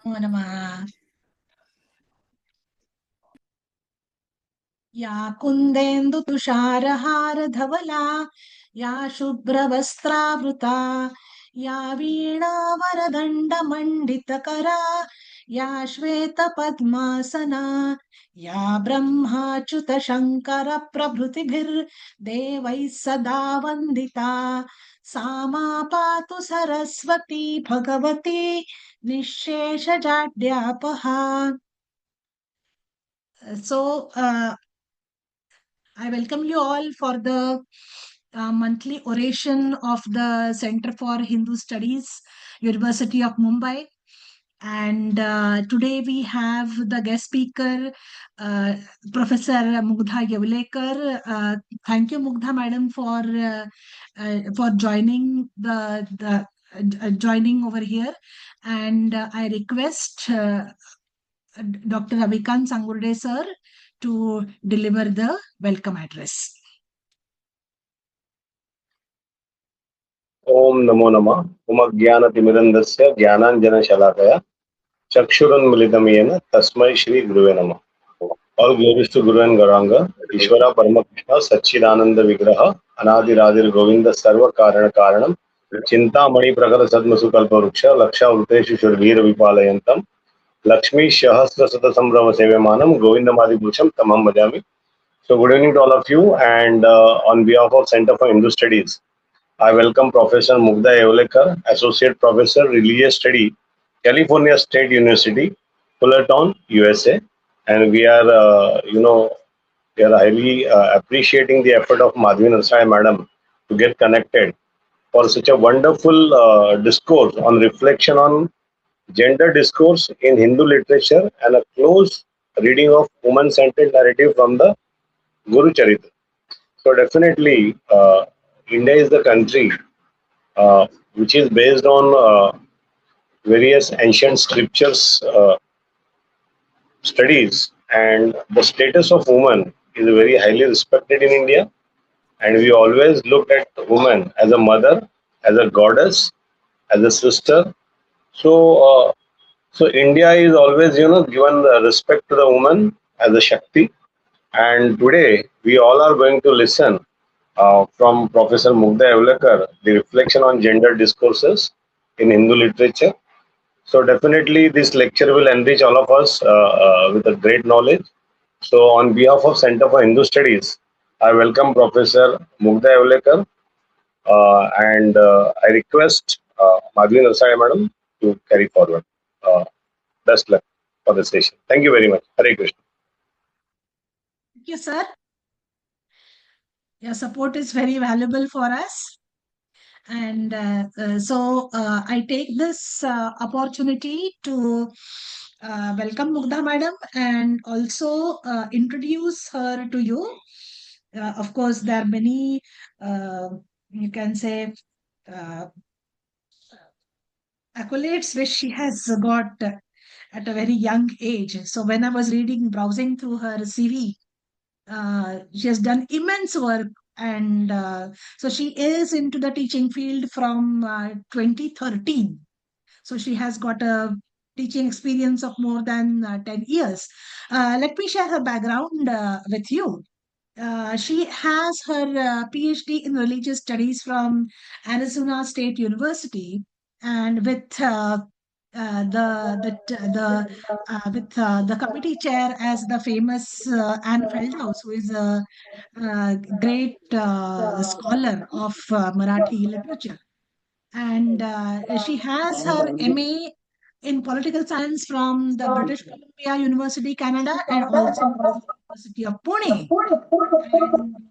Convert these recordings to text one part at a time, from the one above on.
नमो नमः। या कुन्देन्दु तुषारहार धवला या शुभ्रवस्त्रावृता या वीणावरदण्ड मण्डितकरा या श्वेतपद्मासना या ब्रह्माच्युत शङ्कर प्रभृतिभिर्देवैः सदा वन्दिता सा मा पातु Saraswati Bhagwati निःशेषजाड्यापहा. So, I welcome you all for the monthly oration of the Center for Hindu Studies, University of Mumbai. And today we have the guest speaker, Professor Mugdha Yeolekar. Thank you, Mugdha Madam, for joining joining over here. And I request Dr. Ravikant Sangurde sir to deliver the welcome address. ओम नमो नमः। उमज्ञानतिमिरन्दस्य ज्ञानाञ्जनशलाकया चक्षुरुन्मिलितं येन तस्मै श्री गुरुवे नमः। All glories to Guru and Gauranga, Ishvara Paramakrishna, Satchidananda Vigraha, Anadiradir Govinda Sarva Karana Karanam, Chintamani Prakara Sadmasu Kalparuksha, Laksha Uteshu Shurvira Vipalayantam, Lakshmi Shahasra Sata Sambrama Sevemanam, Govindamadi Bhusham, Tamam Bhajami. So good evening to all of you, and on behalf of Center for Hindu Studies, I welcome Professor Mugdha Yeolekar, Associate Professor, Religious Study, California State University, Fullerton, USA. And we are, we are highly appreciating the effort of Madhvi Narsai Madam to get connected for such a wonderful discourse on reflection on gender discourse in Hindu literature and a close reading of woman-centered narrative from the Gurucaritra. So definitely, India is the country which is based on various ancient scriptures studies, and the status of woman is very highly respected in India, and we always looked at woman as a mother, as a goddess, as a sister. So India is always given the respect to the woman as a Shakti, and today we all are going to listen from Professor Mugdha Yeolekar the reflection on gender discourses in Hindu literature. So definitely this lecture will enrich all of us with a great knowledge. So on behalf of Center for Hindu Studies, I welcome Professor Mugdha Yeolekar, and I request Madhvi Narsai Madam to carry forward. Best luck for the session. Thank you very much. Hare Krishna. Thank you, sir. Your support is very valuable for us. And so I take this opportunity to welcome Mugdha Madam and also introduce her to you. Of course, there are many, you can say, accolades which she has got at a very young age. So when I was browsing through her CV, she has done immense work, and so she is into the teaching field from 2013. So she has got a teaching experience of more than 10 years. Let me share her background with you. She has her PhD in religious studies from Arizona State University, and with the committee chair as the famous Anne Feldhaus, who is a great scholar of Marathi literature. And she has her MA in political science from the British Columbia University, Canada, and also University of Pune.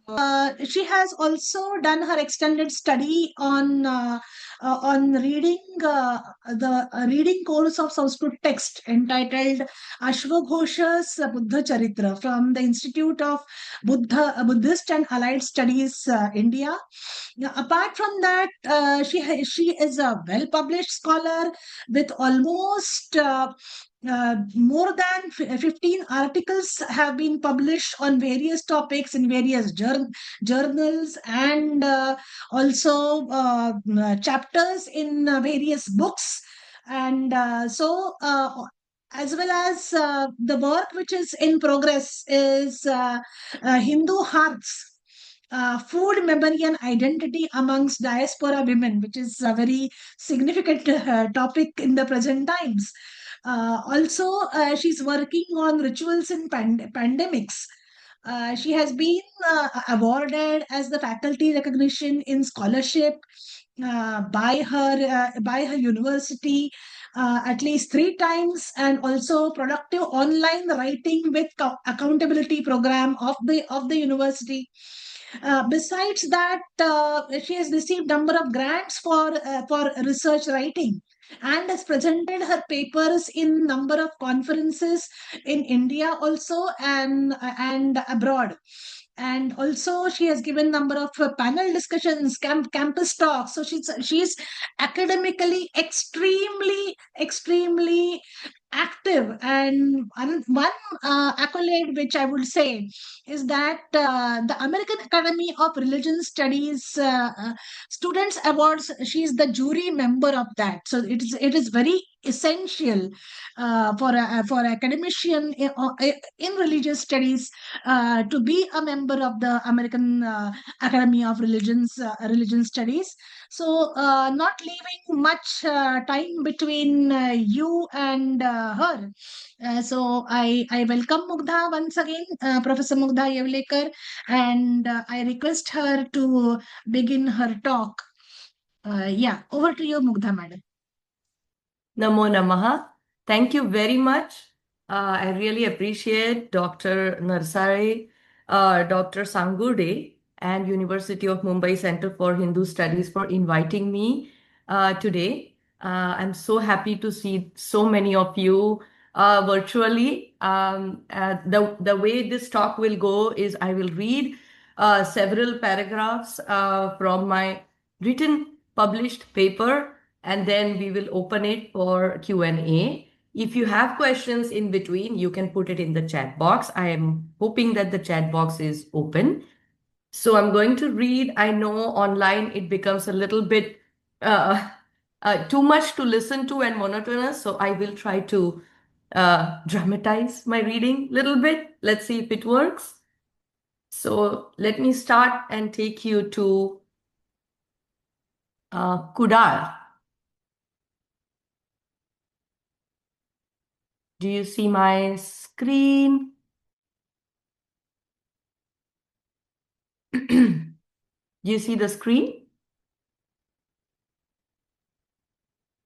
And she has also done her extended study on reading the reading course of Sanskrit text entitled Ashwaghosha's Buddha Charitra from the Institute of Buddhist and Allied Studies, India. Now, apart from that, she is a well-published scholar with almost more than 15 articles have been published on various topics in various journals, and also chapters in various books. And as well as the work which is in progress is Hindu Hearts. Food memory and identity amongst diaspora women, which is a very significant topic in the present times. She's working on rituals in pandemics. She has been awarded as the faculty recognition in scholarship by her university at least 3 times, and also productive online writing with accountability program of the university. Besides that, she has received number of grants for research writing, and has presented her papers in number of conferences in India also, and abroad. And also she has given number of panel discussions, campus talks. So she's academically extremely active. And one accolade which I would say is that the American Academy of Religion Studies Students Awards, she is the jury member of that. So it is very essential for academician in religious studies to be a member of the American Academy of Religion Studies. So, not leaving much time between you and her. So, I welcome Mugdha once again, Professor Mugdha Yeolekar, and I request her to begin her talk. Yeah, over to you, Mugdha, madam. Namo Namaha. Thank you very much. I really appreciate Dr. Narsare, Dr. Sangude, and University of Mumbai Center for Hindu Studies for inviting me today. I'm so happy to see so many of you virtually. The way this talk will go is I will read several paragraphs from my written published paper, and then we will open it for Q&A. If you have questions in between, you can put it in the chat box. I am hoping that the chat box is open. So I'm going to read. I know online it becomes a little bit too much to listen to and monotonous, so I will try to dramatize my reading a little bit. Let's see if it works. So let me start and take you to Kudar. Do you see my screen? Do you see the screen?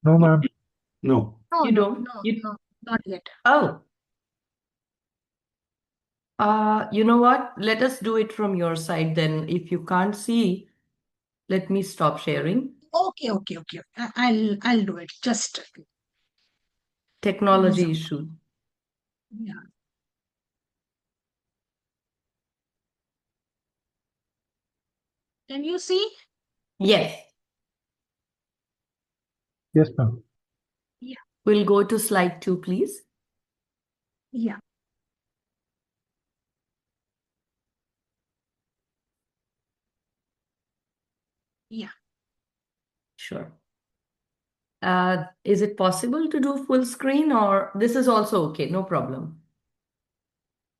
No, ma'am. No. You don't? No, not yet. Oh. You know what? Let us do it from your side then. If you can't see, let me stop sharing. Okay. I'll do it. Just Technology issue. yeah. Can you see? Yes. Yes, ma'am. Yeah. We'll go to slide 2, please. Yeah. Yeah. Sure. Is it possible to do full screen, or this is also okay? No problem.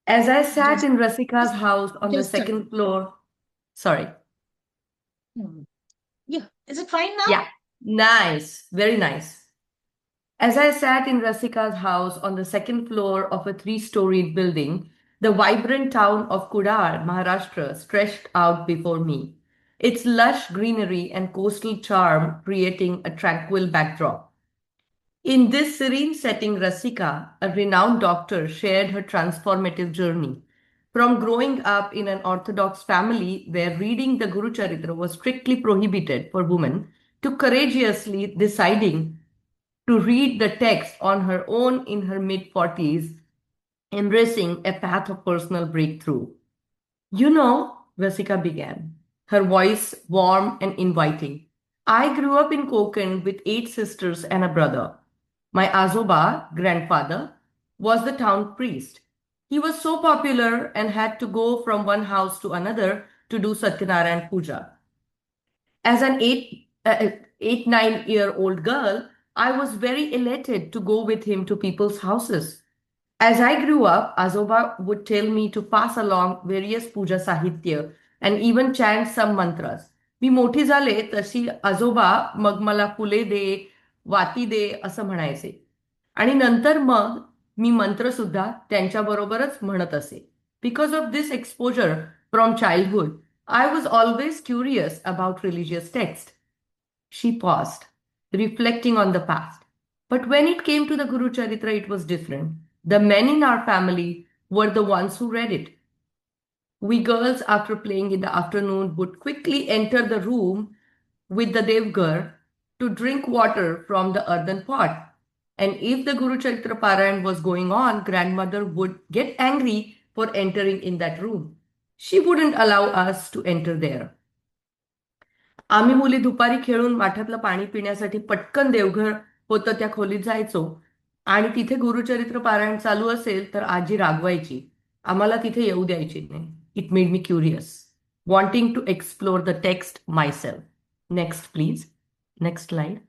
As I sat in Rasika's house on the second floor. Sorry. Yeah. Is it fine now? Yeah. Nice. Very nice. As I sat in Rasika's house on the second floor of a 3-storied building, the vibrant town of Kudar, Maharashtra, stretched out before me, its lush greenery and coastal charm creating a tranquil backdrop. In this serene setting, Rasika, a renowned doctor, shared her transformative journey. From growing up in an Orthodox family where reading the Gurucaritra was strictly prohibited for women, to courageously deciding to read the text on her own in her mid-40s, embracing a path of personal breakthrough. You know, Rasika began, her voice warm and inviting. I grew up in Konkan with 8 sisters and a brother. My Azoba, grandfather, was the town priest. He was so popular and had to go from one house to another to do Satyanarayan Puja. As an 8, 9-year-old girl, I was very elated to go with him to people's houses. As I grew up, Azoba would tell me to pass along various puja sahitya and even chant some mantras. मी मोठी झाले तशी आजोबा मग मला फुले दे, वाती दे असं म्हणायचे. आणि नंतर मग मी मंत्र सुद्धा त्यांच्याबरोबरच म्हणत असे. Because of this exposure from childhood, I was always curious about religious texts. She paused, reflecting on the past. But when it came to the Gurucaritra, it was different. The men in our family were the ones who read it. We girls, after playing in the afternoon, would quickly enter the room with the Devgar to drink water from the earthen pot. And if the Gurucaritra Parayan was going on, grandmother would get angry for entering in that room. She wouldn't allow us to enter there. आम्ही मुली दुपारी खेळून माठातलं पाणी पिण्यासाठी पटकन देवघर होतं त्या खोलीत जायचो आणि तिथे गुरुचरित्र पारायण चालू असेल तर आजी रागवायची. आम्हाला तिथे येऊ द्यायची नाही. It made me curious, wanting to explore the text myself. Next, please. Next slide.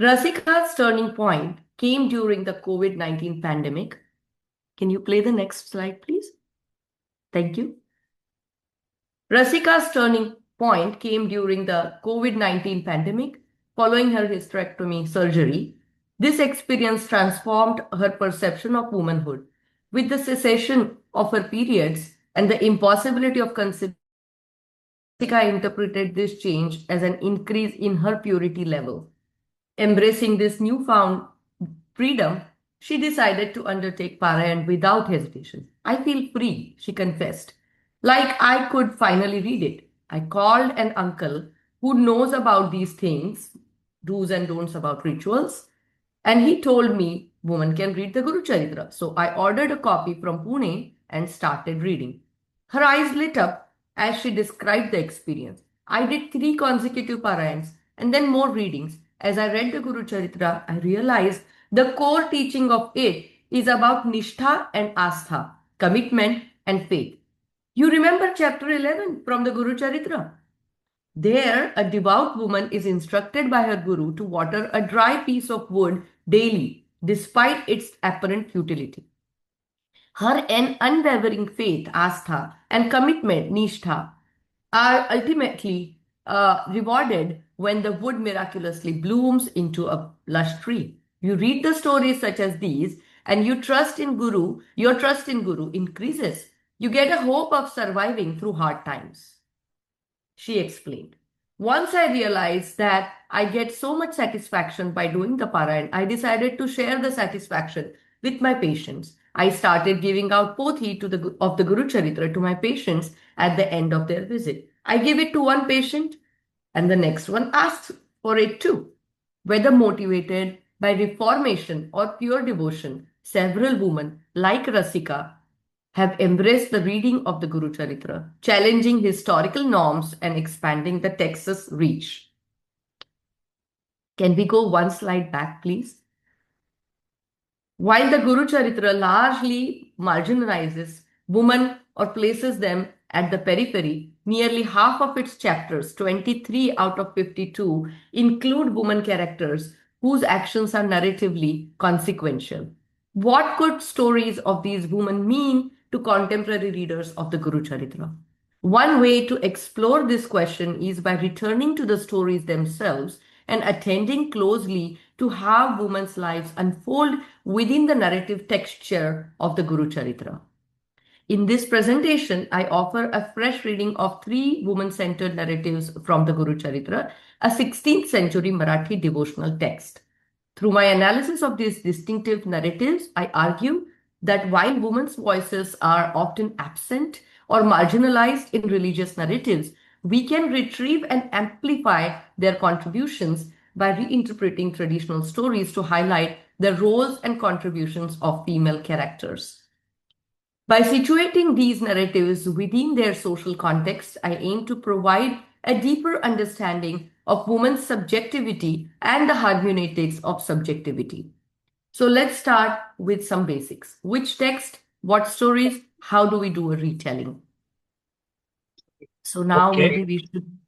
Rasika's turning point came during the COVID-19 pandemic. Can you play the next slide, please? Thank you. Rasika's turning point came during the COVID-19 pandemic, following her hysterectomy surgery. This experience transformed her perception of womanhood. With the cessation of her periods and the impossibility of conceiving, Rasika interpreted this change as an increase in her purity level. Embracing this newfound freedom, she decided to undertake Parayan without hesitation. I feel free, she confessed. Like I could finally read it. I called an uncle who knows about these things, do's and don'ts about rituals, and he told me woman can read the Gurucaritra. So I ordered a copy from Pune and started reading. Her eyes lit up as she described the experience. I did 3 consecutive parayans and then more readings. As I read the Gurucaritra, I realized the core teaching of it is about nishtha and astha, commitment and faith. You remember chapter 11 from the Gurucaritra? There, a devout woman is instructed by her guru to water a dry piece of wood daily, despite its apparent futility. Her unwavering faith, astha, and commitment, nishtha, are ultimately rewarded when the wood miraculously blooms into a lush tree. You read the stories such as these, and your trust in Guru increases. You get a hope of surviving through hard times. She explained. Once I realized that I get so much satisfaction by doing the Parayan, I decided to share the satisfaction with my patients. I started giving out pothi of the Gurucaritra to my patients at the end of their visit. I give it to one patient and the next one asks for it too. Whether motivated by reformation or pure devotion, several women like Rasika have embraced the reading of the Gurucaritra, challenging historical norms and expanding the text's reach. Can we go one slide back, please? While the Gurucaritra largely marginalizes women or places them at the periphery, nearly half of its chapters, 23 out of 52, include women characters whose actions are narratively consequential. What could stories of these women mean to contemporary readers of the Gurucaritra? One way to explore this question is by returning to the stories themselves and attending closely to how women's lives unfold within the narrative texture of the Gurucaritra. In this presentation, I offer a fresh reading of 3 woman-centered narratives from the Gurucaritra, a 16th-century Marathi devotional text. Through my analysis of these distinctive narratives, I argue that while women's voices are often absent or marginalized in religious narratives, we can retrieve and amplify their contributions by reinterpreting traditional stories to highlight the roles and contributions of female characters. By situating these narratives within their social context, I aim to provide a deeper understanding of women's subjectivity and the hermeneutics of subjectivity. So let's start with some basics. Which text, what stories, how do we do a retelling? So now maybe we should...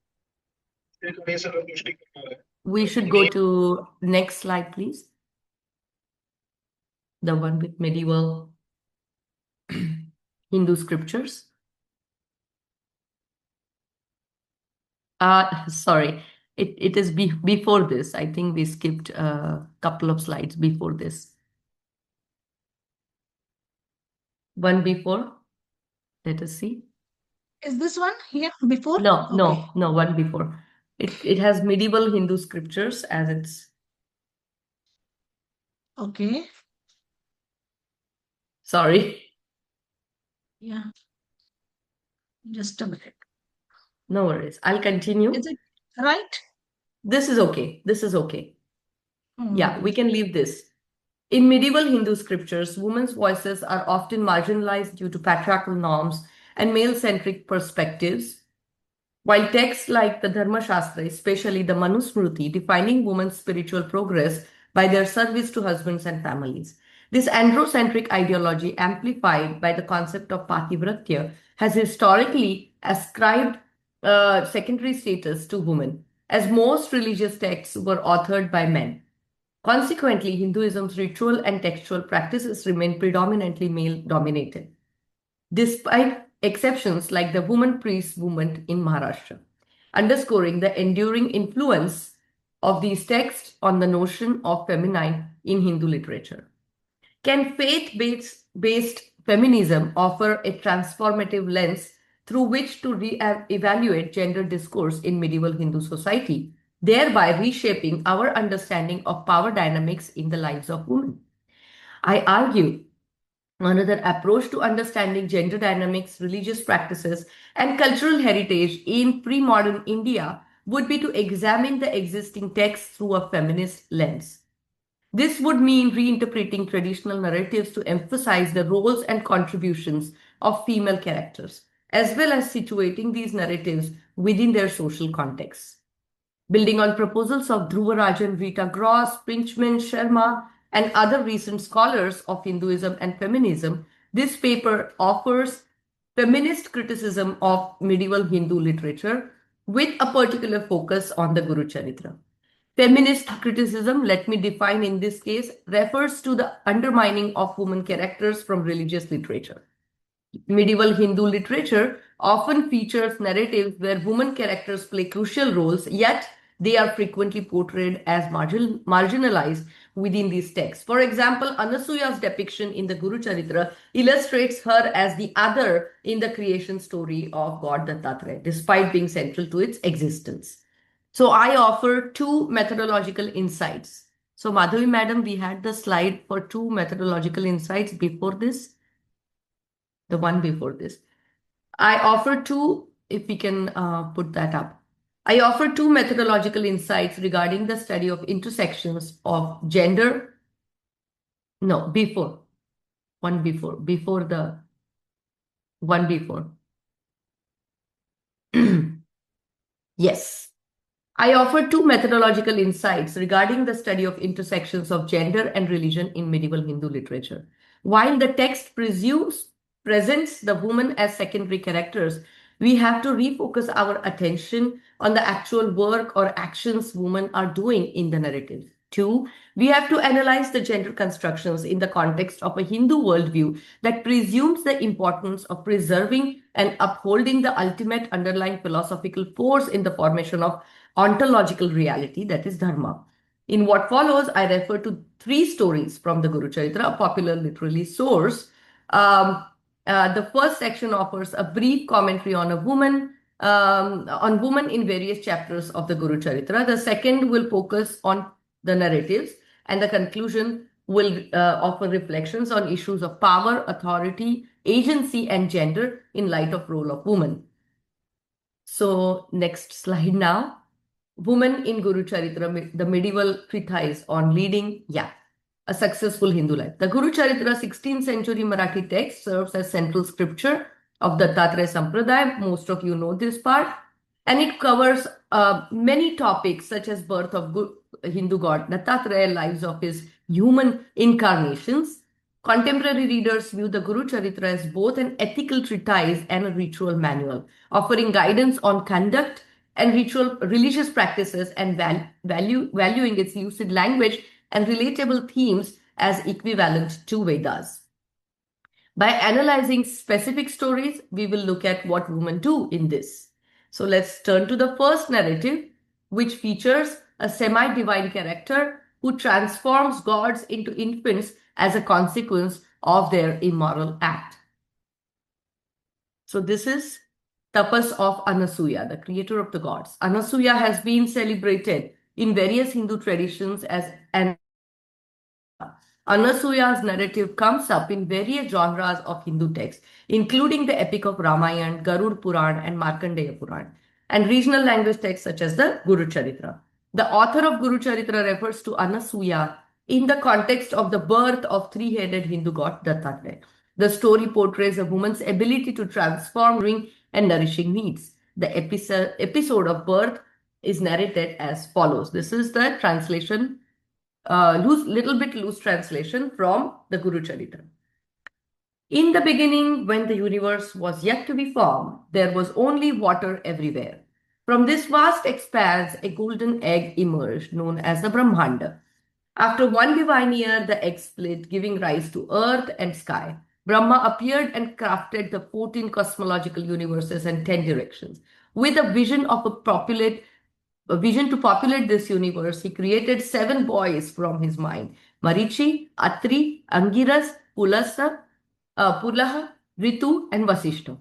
We should go to next slide, please. The one with medieval Hindu scriptures. Sorry, it is before this. I think we skipped a couple of slides before this. One before. Let us see. Is this one here before? No, Okay. no, one before. It has medieval Hindu scriptures as its. Okay. Sorry. Yeah. Just a minute. No worries. I'll continue. Is it right? This is okay. This is okay. Yeah, we Hmm. can leave this. In medieval Hindu scriptures, women's voices are often marginalized due to patriarchal norms and male-centric perspectives, while texts like the Dharma Shastra, especially the Manusmriti, defining women's spiritual progress by their service to husbands and families. This androcentric ideology, amplified by the concept of Pativratya, has historically ascribed secondary status to women, as most religious texts were authored by men. Consequently, Hinduism's ritual and textual practices remain predominantly male-dominated, despite exceptions like the woman priest movement in Maharashtra, underscoring the enduring influence of these texts on the notion of feminine in Hindu literature. Can faith-based feminism offer a transformative lens through which to evaluate gender discourse in medieval Hindu society, thereby reshaping our understanding of power dynamics in the lives of women? I argue another approach to understanding gender dynamics, religious practices, and cultural heritage in pre modern India would be to examine the existing texts through a feminist lens. This would mean reinterpreting traditional narratives to emphasize the roles and contributions of female characters, as well as situating these narratives within their social contexts. Building on proposals of Dhruvarajan, Rita Gross, Pinchman, Sharma, and other recent scholars of Hinduism and feminism, this paper offers feminist criticism of medieval Hindu literature with a particular focus on the Gurucaritra. Feminist criticism, let me define in this case, refers to the undermining of women characters from religious literature. Medieval Hindu literature often features narratives where women characters play crucial roles, yet they are frequently portrayed as marginalized within these texts. For example, Anasuya's depiction in the Gurucaritra illustrates her as the other in the creation story of God Dattatreya, despite being central to its existence. So I offer two methodological insights. So Madhavi madam, we had the slide for two methodological insights before this, the one before this. I offer two, if we can put that up. I offer two methodological insights regarding the study of intersections of gender. No, before. One before the one before. Yes. I offer two methodological insights regarding the study of intersections of gender and religion in medieval Hindu literature. While the text presents the woman as secondary characters, we have to refocus our attention on the actual work or actions women are doing in the narrative. Two, we have to analyze the gender constructions in the context of a Hindu worldview that presumes the importance of preserving and upholding the ultimate underlying philosophical force in the formation of ontological reality, that is dharma. In what follows, I refer to three stories from the Gurucaritra, a popular literary source. The first section offers a brief commentary on woman in various chapters of the Gurucaritra. The second will focus on the narratives, and the conclusion will offer reflections on issues of power, authority, agency, and gender in light of role of woman. So next slide now. Woman in Gurucaritra, the medieval treatise on leading, a successful Hindu life. The Gurucaritra 16th century Marathi text serves as central scripture of the Dattatreya Sampradaya. Most of you know this part. And it covers many topics such as birth of Hindu god Dattatreya, lives of his human incarnations. Contemporary readers view the Gurucaritra as both an ethical treatise and a ritual manual, offering guidance on conduct and religious practices and valuing its lucid language and relatable themes as equivalent to Vedas. By analyzing specific stories, we will look at what women do in this. So let's turn to the first narrative, which features a semi-divine character who transforms gods into infants as a consequence of their immoral act. So this is Tapas of Anasuya, the creator of the gods. Anasuya has been celebrated in various Hindu traditions as an Anasuya's narrative comes up in various genres of Hindu texts, including the epic of Ramayana, Garud Puran, and Markandeya Puran, and regional language texts such as the Gurucaritra. The author of Gurucaritra refers to Anasuya in the context of the birth of three-headed Hindu god Dattatreya. The story portrays a woman's ability to transform and nourishing needs. The episode of birth is narrated as follows. This is the translation, loose translation from the Gurucaritra. In the beginning, when the universe was yet to be formed, there was only water everywhere. From this vast expanse, a golden egg emerged, known as the Brahmanda. After one divine year, the egg split, giving rise to earth and sky. Brahma appeared and crafted the 14 cosmological universes and 10 directions. With a vision to populate this universe, he created 7 boys from his mind: Marichi, Atri, Angiras, Pulaha, Ritu, and Vasishta.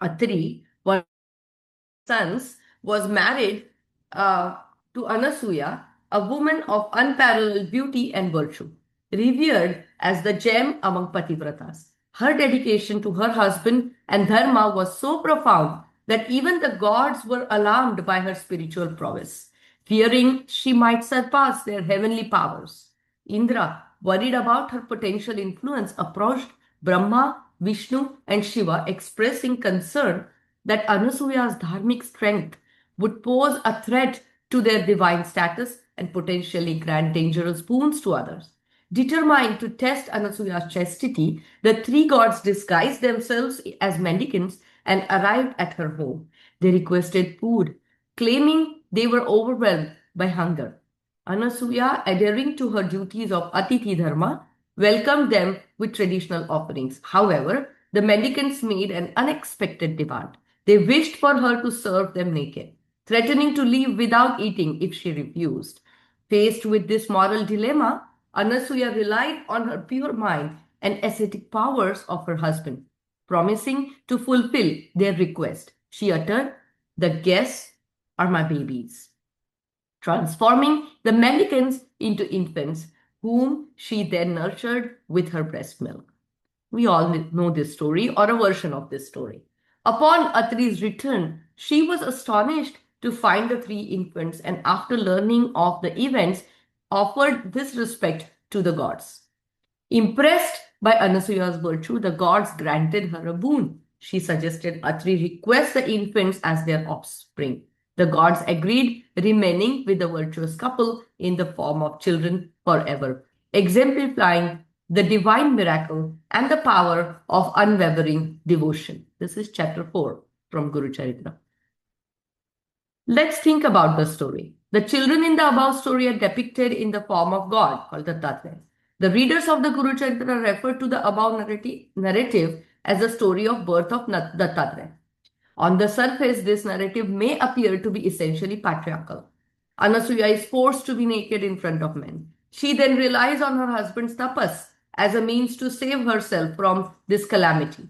Atri, one of his sons, was married to Anasuya, a woman of unparalleled beauty and virtue, revered as the gem among Pativratas. Her dedication to her husband and dharma was so profound that even the gods were alarmed by her spiritual prowess, fearing she might surpass their heavenly powers. Indra, worried about her potential influence, approached Brahma, Vishnu, and Shiva, expressing concern that Anasuya's dharmic strength would pose a threat to their divine status and potentially grant dangerous boons to others. Determined to test Anasuya's chastity, the 3 gods disguised themselves as mendicants and arrived at her home. They requested food, claiming they were overwhelmed by hunger. Anasuya, adhering to her duties of Atithi Dharma, welcomed them with traditional offerings. However, the mendicants made an unexpected demand. They wished for her to serve them naked, threatening to leave without eating if she refused. Faced with this moral dilemma, Anasuya relied on her pure mind and ascetic powers of her husband, promising to fulfill their request. She uttered, "The guests are my babies," transforming the mendicants into infants, whom she then nurtured with her breast milk. We all know this story, or a version of this story. Upon Atri's return, she was astonished to find the 3 infants, and after learning of the events, offered this respect to the gods. Impressed by Anasuya's virtue, the gods granted her a boon. She suggested Atri request the infants as their offspring. The gods agreed, remaining with the virtuous couple in the form of children forever, exemplifying the divine miracle and the power of unwavering devotion. This is chapter 4 from Gurucaritra. Let's think about the story. The children in the above story are depicted in the form of God, called the Dattatreya. The readers of the Gurucaritra refer to the above narrative as the story of birth of Dattatreya. On the surface, this narrative may appear to be essentially patriarchal. Anasuya is forced to be naked in front of men. She then relies on her husband's tapas as a means to save herself from this calamity.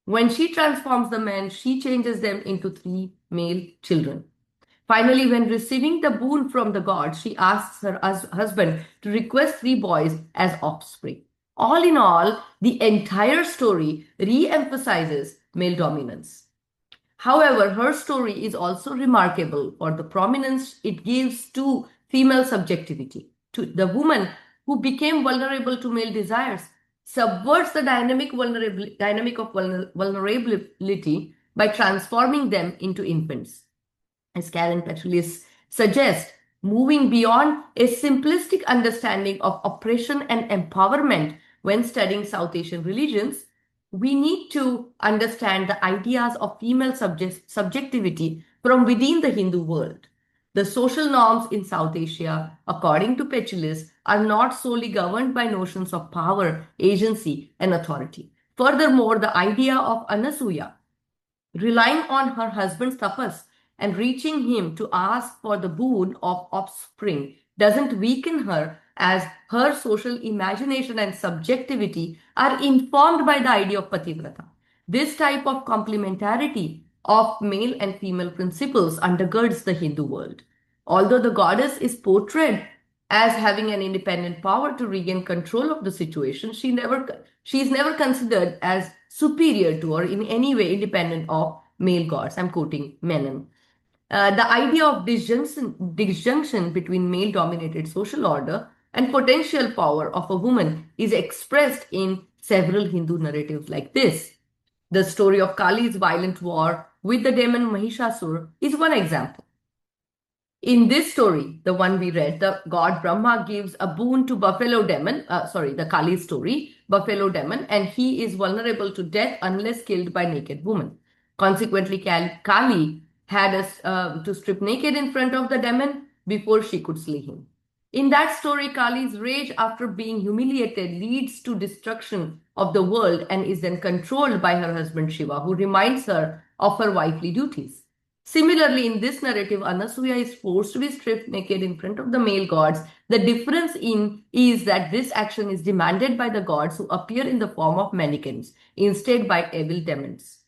When she transforms the men, she changes them into 3 male children. Finally, when receiving the boon from the gods, she asks her husband to request 3 boys as offspring. All in all, the entire story re-emphasizes male dominance. However, her story is also remarkable for the prominence it gives to female subjectivity. To the woman who became vulnerable to male desires, subverts the dynamic of vulnerability by transforming them into infants. As Karen Petrulis suggests, moving beyond a simplistic understanding of oppression and empowerment when studying South Asian religions, we need to understand the ideas of female subjectivity from within the Hindu world. The social norms in South Asia, according to Pechulis, are not solely governed by notions of power, agency, and authority. Furthermore, the idea of Anasuya, relying on her husband's tapas and reaching him to ask for the boon of offspring, doesn't weaken her, as her social imagination and subjectivity are informed by the idea of pativrata. This type of complementarity of male and female principles undergirds the Hindu world. Although the goddess is portrayed as having an independent power to regain control of the situation, she is never considered as superior to or in any way independent of male gods. I'm quoting Menon. The idea of disjunction between male-dominated social order and potential power of a woman is expressed in several Hindu narratives like this. The story of Kali's violent war with the demon Mahishasur is one example. In this story, the one we read, the god Brahma gives a boon to buffalo demon, the Kali story, buffalo demon, and he is vulnerable to death unless killed by naked woman. Consequently, Kali had us to strip naked in front of the demon before she could slay him. In that story, Kali's rage after being humiliated leads to destruction of the world and is then controlled by her husband Shiva, who reminds her of her wifely duties. Similarly, in this narrative, Anasuya is forced to be stripped naked in front of the male gods. The difference is that this action is demanded by the gods who appear in the form of mannequins, instead by evil demons.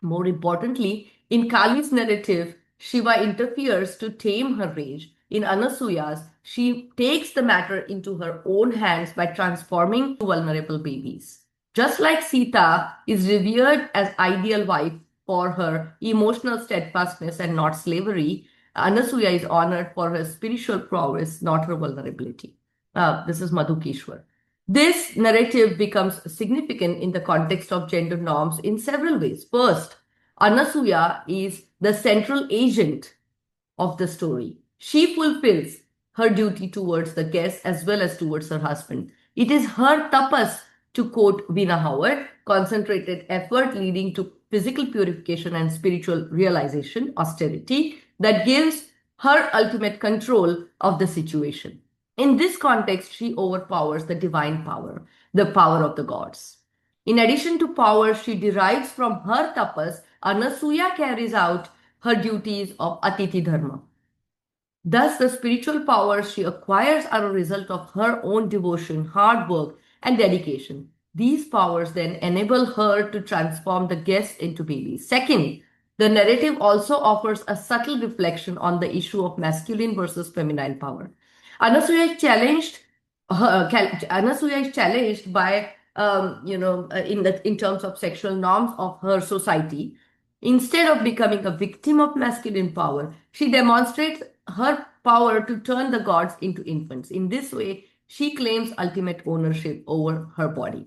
More importantly, in Kali's narrative, Shiva interferes to tame her rage. In Anasuya's, she takes the matter into her own hands by transforming vulnerable babies. Just like Sita is revered as ideal wife for her emotional steadfastness and not slavery, Anasuya is honored for her spiritual prowess, not her vulnerability. This is Madhukeshwar. This narrative becomes significant in the context of gender norms in several ways. First, Anasuya is the central agent of the story. She fulfills her duty towards the guest as well as towards her husband. It is her tapas, to quote Veena Howard, concentrated effort leading to physical purification and spiritual realization, austerity, that gives her ultimate control of the situation. In this context, she overpowers the divine power, the power of the gods. In addition to power she derives from her tapas, Anasuya carries out her duties of Atiti Dharma. Thus, the spiritual powers she acquires are a result of her own devotion, hard work, and dedication. These powers then enable her to transform the guests into babies. Second, the narrative also offers a subtle reflection on the issue of masculine versus feminine power. Anasuya is challenged by in terms of sexual norms of her society. Instead of becoming a victim of masculine power, she demonstrates her power to turn the gods into infants. In this way, she claims ultimate ownership over her body.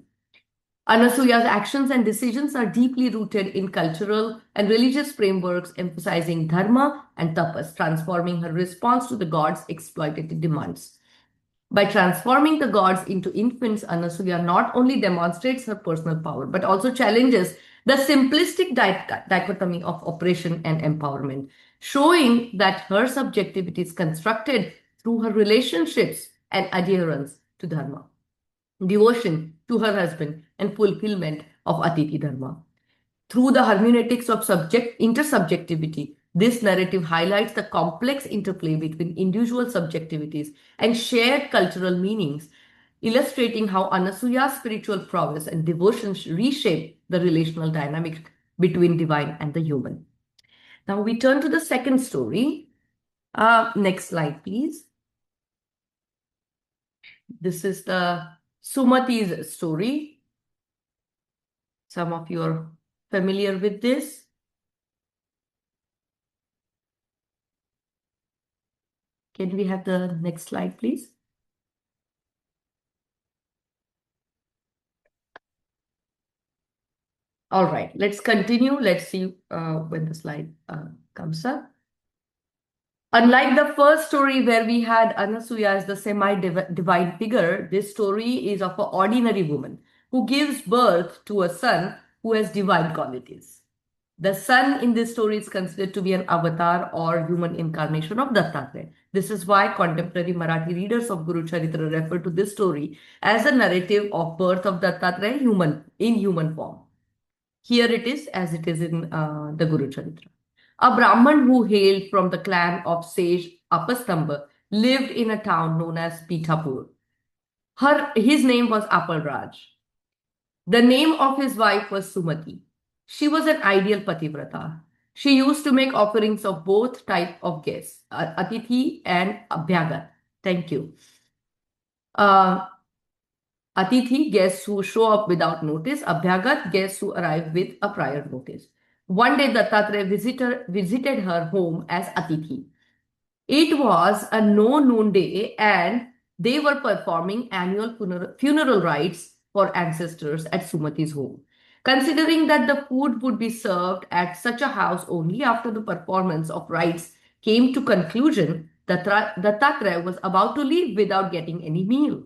Anasuya's actions and decisions are deeply rooted in cultural and religious frameworks emphasizing dharma and tapas, transforming her response to the gods' exploitative demands. By transforming the gods into infants, Anasuya not only demonstrates her personal power, but also challenges the simplistic dichotomy of oppression and empowerment, showing that her subjectivity is constructed through her relationships and adherence to dharma, devotion to her husband, and fulfillment of Atiti Dharma. Through the hermeneutics of intersubjectivity, this narrative highlights the complex interplay between individual subjectivities and shared cultural meanings, illustrating how Anasuya's spiritual prowess and devotion reshape the relational dynamic between divine and the human. Now we turn to the second story. Next slide, please. This is the Sumati's story. Some of you are familiar with this. Can we have the next slide, please? All right, let's continue. Let's see when the slide comes up. Unlike the first story where we had Anasuya as the semi-divine figure, this story is of an ordinary woman who gives birth to a son who has divine qualities. The sun in this story is considered to be an avatar or human incarnation of Dattatreya. This is why contemporary Marathi readers of Gurucaritra refer to this story as a narrative of birth of Dattatreya in human form. Here it is as it is in the Gurucaritra. A Brahman who hailed from the clan of sage Apastamba lived in a town known as Pithapur. His name was Apalraj. The name of his wife was Sumati. She was an ideal pativrata. She used to make offerings of both type of guests, Atithi and Abhyagat. Thank you. Atithi, guests who show up without notice. Abhyagat, guests who arrive with a prior notice. One day, Dattatreya visited her home as Atithi. It was a no-noon day and they were performing annual funeral rites for ancestors at Sumati's home. Considering that the food would be served at such a house only after the performance of rites came to conclusion, Dattatreya was about to leave without getting any meal.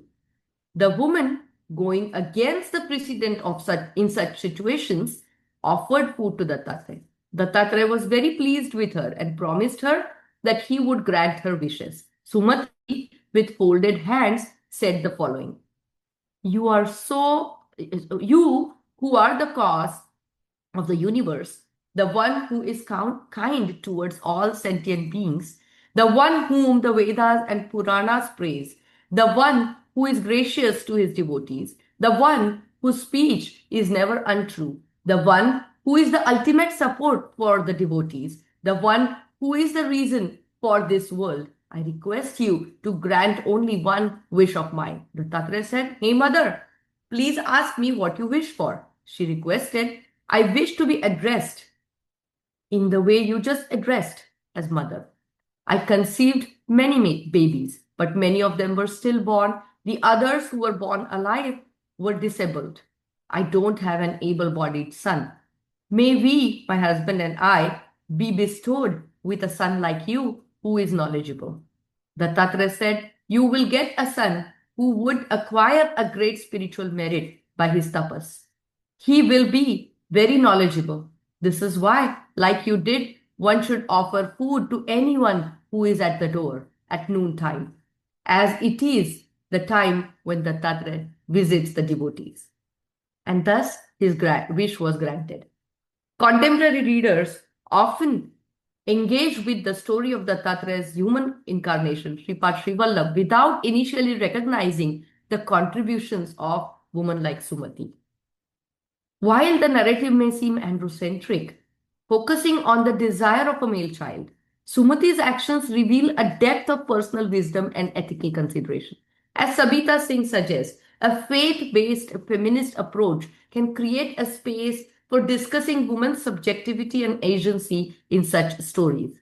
The woman, going against the precedent of in such situations, offered food to Dattatreya. Dattatreya was very pleased with her and promised her that he would grant her wishes. Sumati, with folded hands, said the following: You who are the cause of the universe, the one who is kind towards all sentient beings, the one whom the Vedas and Puranas praise, the one who is gracious to his devotees, the one whose speech is never untrue, the one who is the ultimate support for the devotees, the one who is the reason for this world. I request you to grant only one wish of mine. Dattatreya said, Hey mother, please ask me what you wish for. She requested, I wish to be addressed in the way you just addressed as mother. I conceived many babies, but many of them were stillborn. The others who were born alive were disabled. I don't have an able-bodied son. May we, my husband and I, be bestowed with a son like you who is knowledgeable. Dattatreya said, You will get a son who would acquire a great spiritual merit by his tapas. He will be very knowledgeable. This is why, like you did, one should offer food to anyone who is at the door at noontime, as it is the time when Dattatreya visits the devotees. And thus his wish was granted. Contemporary readers often engage with the story of Dattatreya's human incarnation, Shripad Sri Vallabh, without initially recognizing the contributions of women like Sumati. While the narrative may seem androcentric, focusing on the desire of a male child, Sumati's actions reveal a depth of personal wisdom and ethical consideration. As Sabita Singh suggests, a faith-based feminist approach can create a space for discussing women's subjectivity and agency in such stories.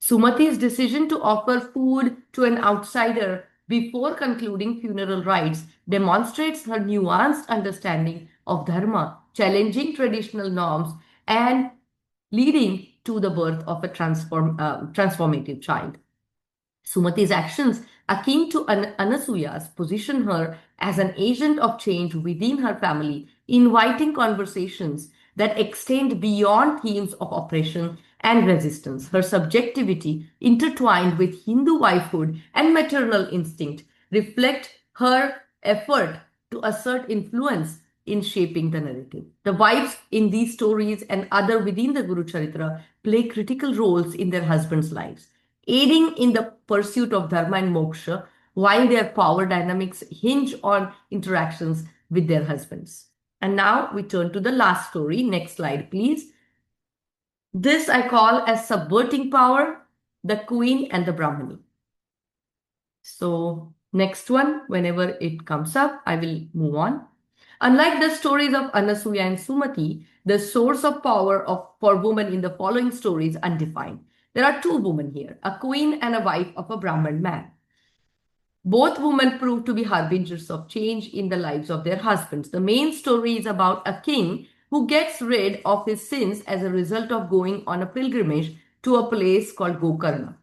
Sumati's decision to offer food to an outsider before concluding funeral rites demonstrates her nuanced understanding of dharma, challenging traditional norms and leading to the birth of a transformative child. Sumati's actions, akin to Anasuya's, position her as an agent of change within her family, inviting conversations that extend beyond themes of oppression and resistance. Her subjectivity, intertwined with Hindu wifehood and maternal instinct, reflect her effort to assert influence in shaping the narrative. The wives in these stories and other within the Gurucaritra play critical roles in their husbands' lives, aiding in the pursuit of dharma and moksha, while their power dynamics hinge on interactions with their husbands. And now we turn to the last story. Next slide, please. This I call as subverting power, the queen and the Brahmani. So next one, whenever it comes up, I will move on. Unlike the stories of Anasuya and Sumati, the source of power for women in the following story is undefined. There are two women here, a queen and a wife of a Brahmin man. Both women prove to be harbingers of change in the lives of their husbands. The main story is about a king who gets rid of his sins as a result of going on a pilgrimage to a place called Gokarna.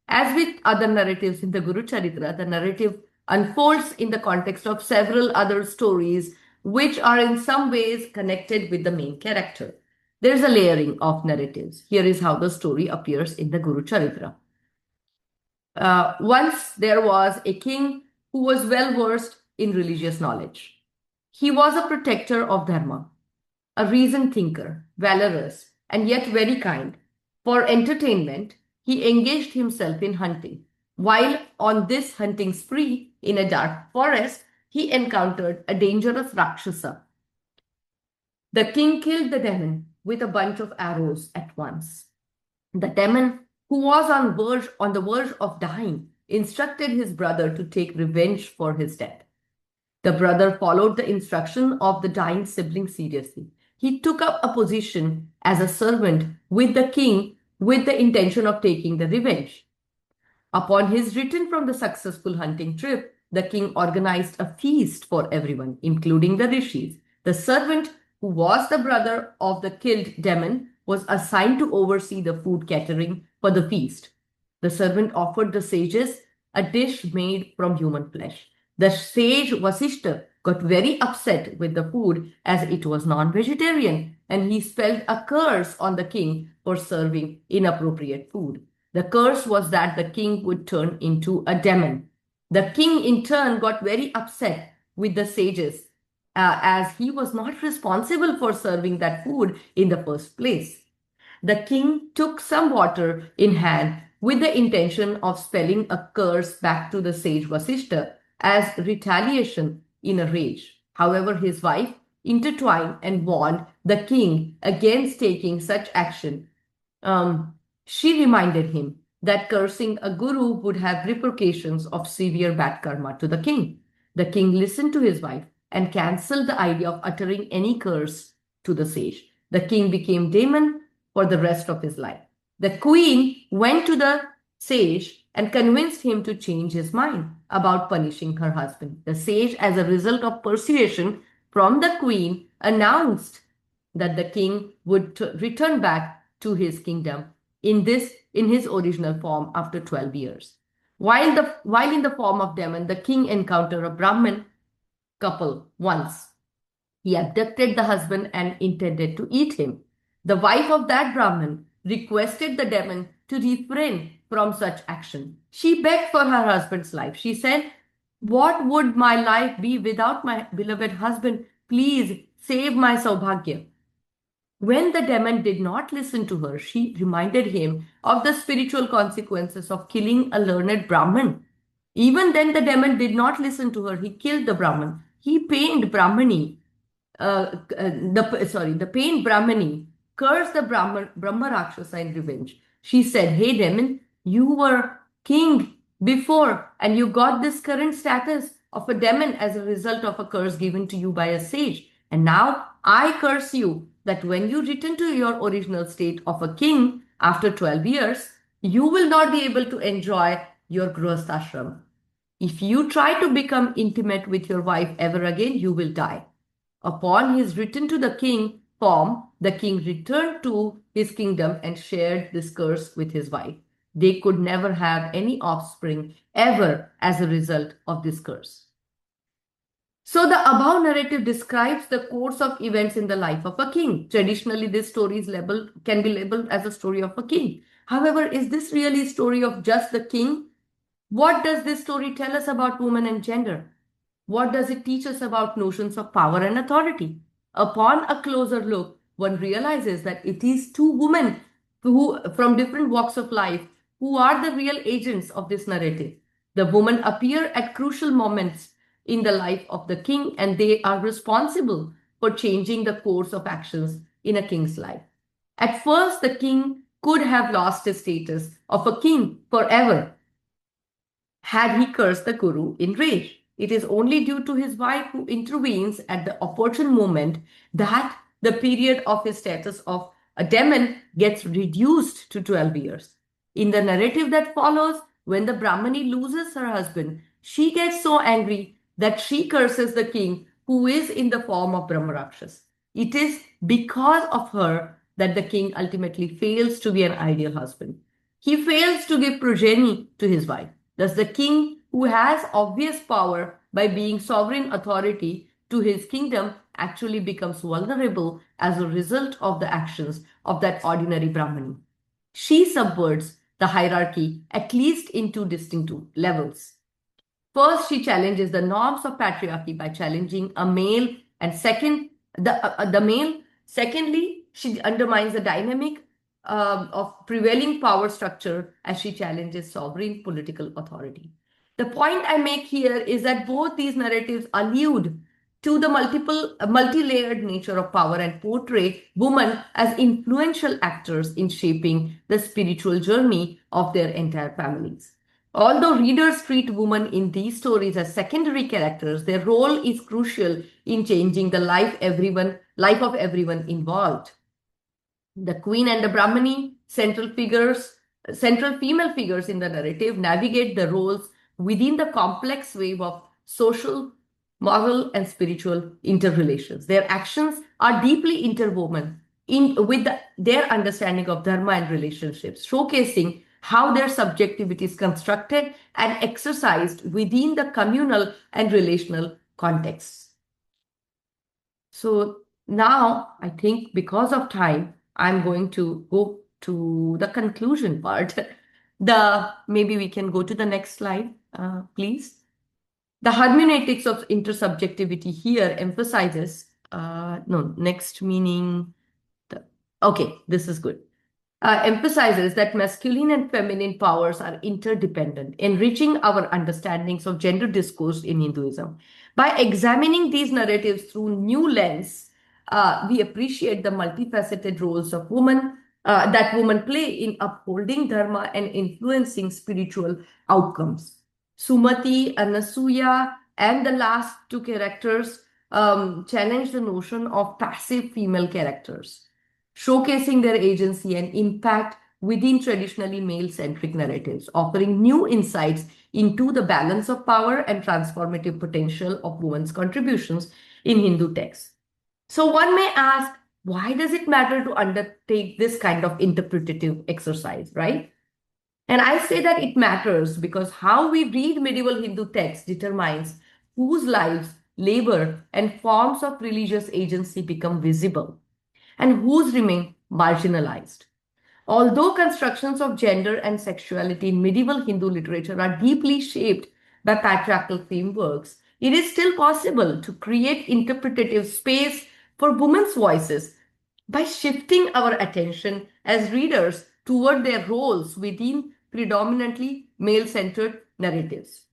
As with other narratives in the Gurucaritra, the narrative unfolds in the context of several other stories which are in some ways connected with the main character. There is a layering of narratives. Here is how the story appears in the Gurucaritra. Once there was a king who was well versed in religious knowledge. He was a protector of Dharma, a reasoned thinker, valorous, and yet very kind. For entertainment, he engaged himself in hunting. While on this hunting spree in a dark forest, he encountered a dangerous Rakshasa. The king killed the demon with a bunch of arrows at once. The demon, who was on the verge of dying, instructed his brother to take revenge for his death. The brother followed the instruction of the dying sibling seriously. He took up a position as a servant with the king with the intention of taking the revenge. Upon his return from the successful hunting trip, the king organized a feast for everyone, including the rishis. The servant, who was the brother of the killed demon, was assigned to oversee the food catering for the feast. The servant offered the sages a dish made from human flesh. The sage Vasishta got very upset with the food as it was non-vegetarian, and he spelled a curse on the king for serving inappropriate food. The curse was that the king would turn into a demon. The king in turn got very upset with the sages as he was not responsible for serving that food in the first place. The king took some water in hand with the intention of spelling a curse back to the sage Vasishta as retaliation in a rage. However, his wife intertwined and warned the king against taking such action. She reminded him that cursing a guru would have repercussions of severe bad karma to the king. The king listened to his wife and cancelled the idea of uttering any curse to the sage. The king became demon for the rest of his life. The queen went to the sage and convinced him to change his mind about punishing her husband. The sage, as a result of persuasion from the queen, announced that the king would return back to his kingdom in his original form after 12 years. While in the form of demon, the king encountered a Brahmin couple once. He abducted the husband and intended to eat him. The wife of that Brahmin requested the demon to refrain from such action. She begged for her husband's life. She said, "What would my life be without my beloved husband? Please save my Saubhagya." When the demon did not listen to her, she reminded him of the spiritual consequences of killing a learned Brahmin. Even then, the demon did not listen to her. He killed the Brahmin. He pained Brahmani. The pained Brahmani cursed the Brahma Rakshasa in revenge. She said, "Hey demon, you were king before and you got this current status of a demon as a result of a curse given to you by a sage. And now I curse you that when you return to your original state of a king after 12 years, you will not be able to enjoy your grihasthashram. If you try to become intimate with your wife ever again, you will die." Upon his return to the king form, the king returned to his kingdom and shared this curse with his wife. They could never have any offspring ever as a result of this curse. So the above narrative describes the course of events in the life of a king. Traditionally, this story can be labeled as a story of a king. However, is this really a story of just the king? What does this story tell us about women and gender? What does it teach us about notions of power and authority? Upon a closer look, one realizes that it is two women who, from different walks of life, who are the real agents of this narrative. The women appear at crucial moments in the life of the king, and they are responsible for changing the course of actions in a king's life. At first, the king could have lost his status of a king forever had he cursed the guru in rage. It is only due to his wife who intervenes at the opportune moment that the period of his status of a demon gets reduced to 12 years. In the narrative that follows, when the Brahmani loses her husband, she gets so angry that she curses the king who is in the form of Brahmarakshas. It is because of her that the king ultimately fails to be an ideal husband. He fails to give progeny to his wife. Thus, the king, who has obvious power by being sovereign authority, to his kingdom actually becomes vulnerable as a result of the actions of that ordinary Brahmani. She subverts the hierarchy at least in two distinct levels. First, she challenges the norms of patriarchy by challenging a male, and the male. Secondly, she undermines the dynamic of prevailing power structure as she challenges sovereign political authority. The point I make here is that both these narratives allude to the multi-layered nature of power and portray women as influential actors in shaping the spiritual journey of their entire families. Although readers treat women in these stories as secondary characters, their role is crucial in changing the life of everyone involved. The queen and the Brahmani, central female figures in the narrative, navigate the roles within the complex wave of social, moral, and spiritual interrelations. Their actions are deeply interwoven with their understanding of dharma and relationships, showcasing how their subjectivity is constructed and exercised within the communal and relational contexts. So now I think because of time, I'm going to go to the conclusion part. Maybe we can go to the next slide, please. The hermeneutics of intersubjectivity here emphasizes, next meaning, okay, this is good. Emphasizes that masculine and feminine powers are interdependent, enriching our understandings of gender discourse in Hinduism. By examining these narratives through new lens, we appreciate the multifaceted roles of women that women play in upholding dharma and influencing spiritual outcomes. Sumati, Anasuya, and the last two characters challenge the notion of passive female characters, showcasing their agency and impact within traditionally male-centric narratives, offering new insights into the balance of power and transformative potential of women's contributions in Hindu texts. So one may ask, why does it matter to undertake this kind of interpretative exercise, right? And I say that it matters because how we read medieval Hindu texts determines whose lives, labor, and forms of religious agency become visible and whose remain marginalized. Although constructions of gender and sexuality in medieval Hindu literature are deeply shaped by patriarchal frameworks, it is still possible to create interpretative space for women's voices by shifting our attention as readers toward their roles within predominantly male-centered narratives.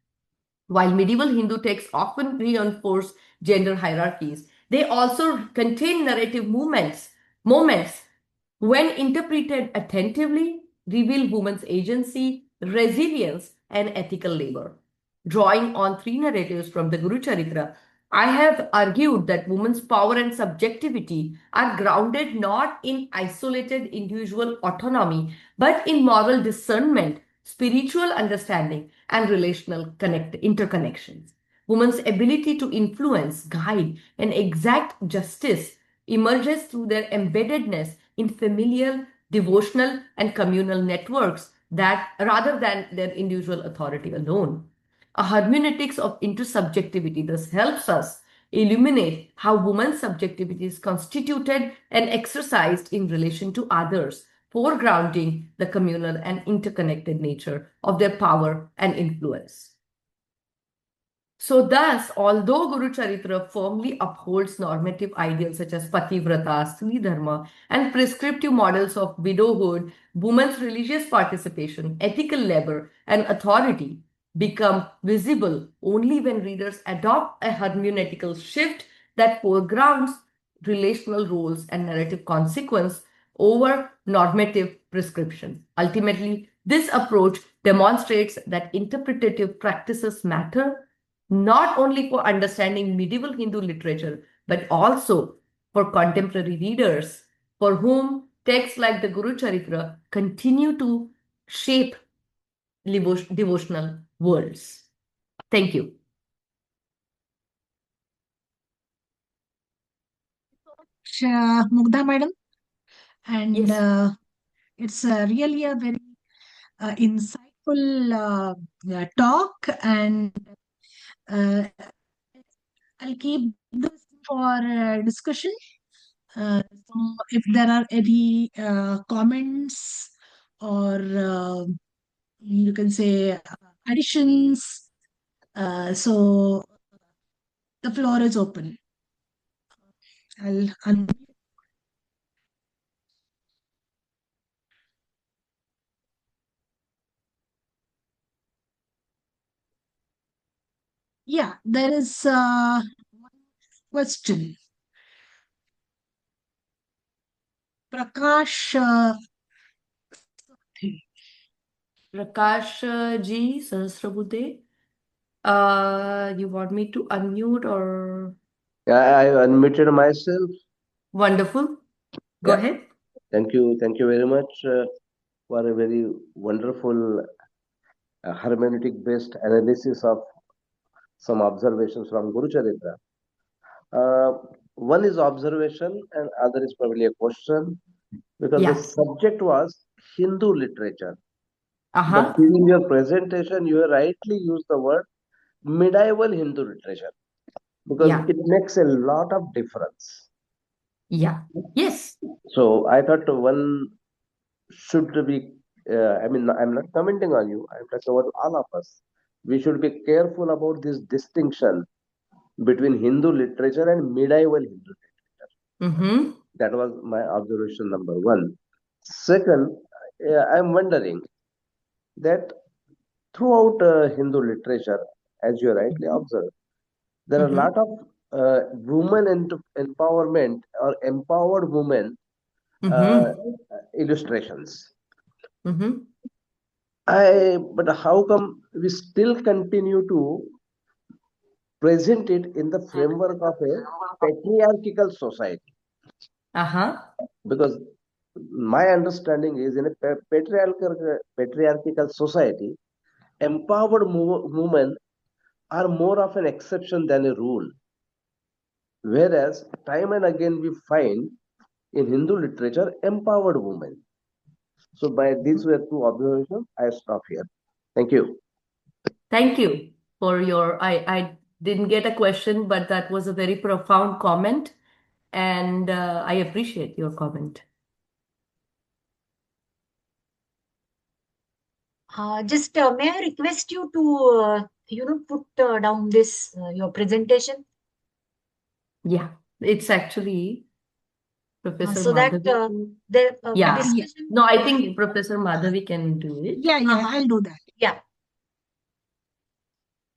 While medieval Hindu texts often reinforce gender hierarchies, they also contain narrative moments when interpreted attentively, reveal women's agency, resilience, and ethical labor. Drawing on three narratives from the Gurucaritra, I have argued that women's power and subjectivity are grounded not in isolated individual autonomy, but in moral discernment, spiritual understanding, and relational interconnections. Women's ability to influence, guide, and exact justice emerges through their embeddedness in familial, devotional, and communal networks that rather than their individual authority alone. A hermeneutics of intersubjectivity thus helps us illuminate how women's subjectivity is constituted and exercised in relation to others, foregrounding the communal and interconnected nature of their power and influence. So thus, although Gurucaritra firmly upholds normative ideals such as pativrata, Sri Dharma, and prescriptive models of widowhood, women's religious participation, ethical labor, and authority become visible only when readers adopt a hermeneutical shift that foregrounds relational roles and narrative consequence over normative prescription. Ultimately, this approach demonstrates that interpretative practices matter not only for understanding medieval Hindu literature, but also for contemporary readers for whom texts like the Gurucaritra continue to shape devotional worlds. Thank you. Mugdha madam, and Yes. it's really a very insightful talk, and I'll keep this for discussion. So if there are any comments or you can say additions, so the floor is open. Yeah, there is one question. Prakash Prakash ji, Sahasrabuddhe, you want me to unmute or? Yeah, I unmuted myself. Wonderful. Go Yeah. ahead. Thank you very much for a very wonderful hermeneutic-based analysis of some observations from Gurucaritra. One is observation and other is probably a question, because the Yeah. subject was Hindu literature. Uh-huh. But during your presentation, you rightly used the word medieval Hindu literature, because Yeah. it makes a lot of difference. Yeah. Yes. So I thought one should be, I mean, I'm not commenting on you, I'm talking about all of us. We should be careful about this distinction between Hindu literature and medieval Hindu literature. Mm-hmm. That was my observation number one. Second, I'm wondering that throughout Hindu literature, as you rightly observed, there are a lot of women empowerment or empowered women illustrations. But how come we still continue to present it in the framework of a patriarchal society? Uh-huh. Because my understanding is, in a patriarchal society, empowered women are more of an exception than a rule. Whereas time and again we find in Hindu literature empowered women. So by these were two observations, I stop here. Thank you. Thank you for your, I didn't get a question, but that was a very profound comment, and I appreciate your comment. Just may I request you to put down this your presentation? Yeah, it's actually Professor so that Madhavi. the Yeah. discussion. No, I think Professor Madhavi can do it. Yeah, I'll do that. Yeah.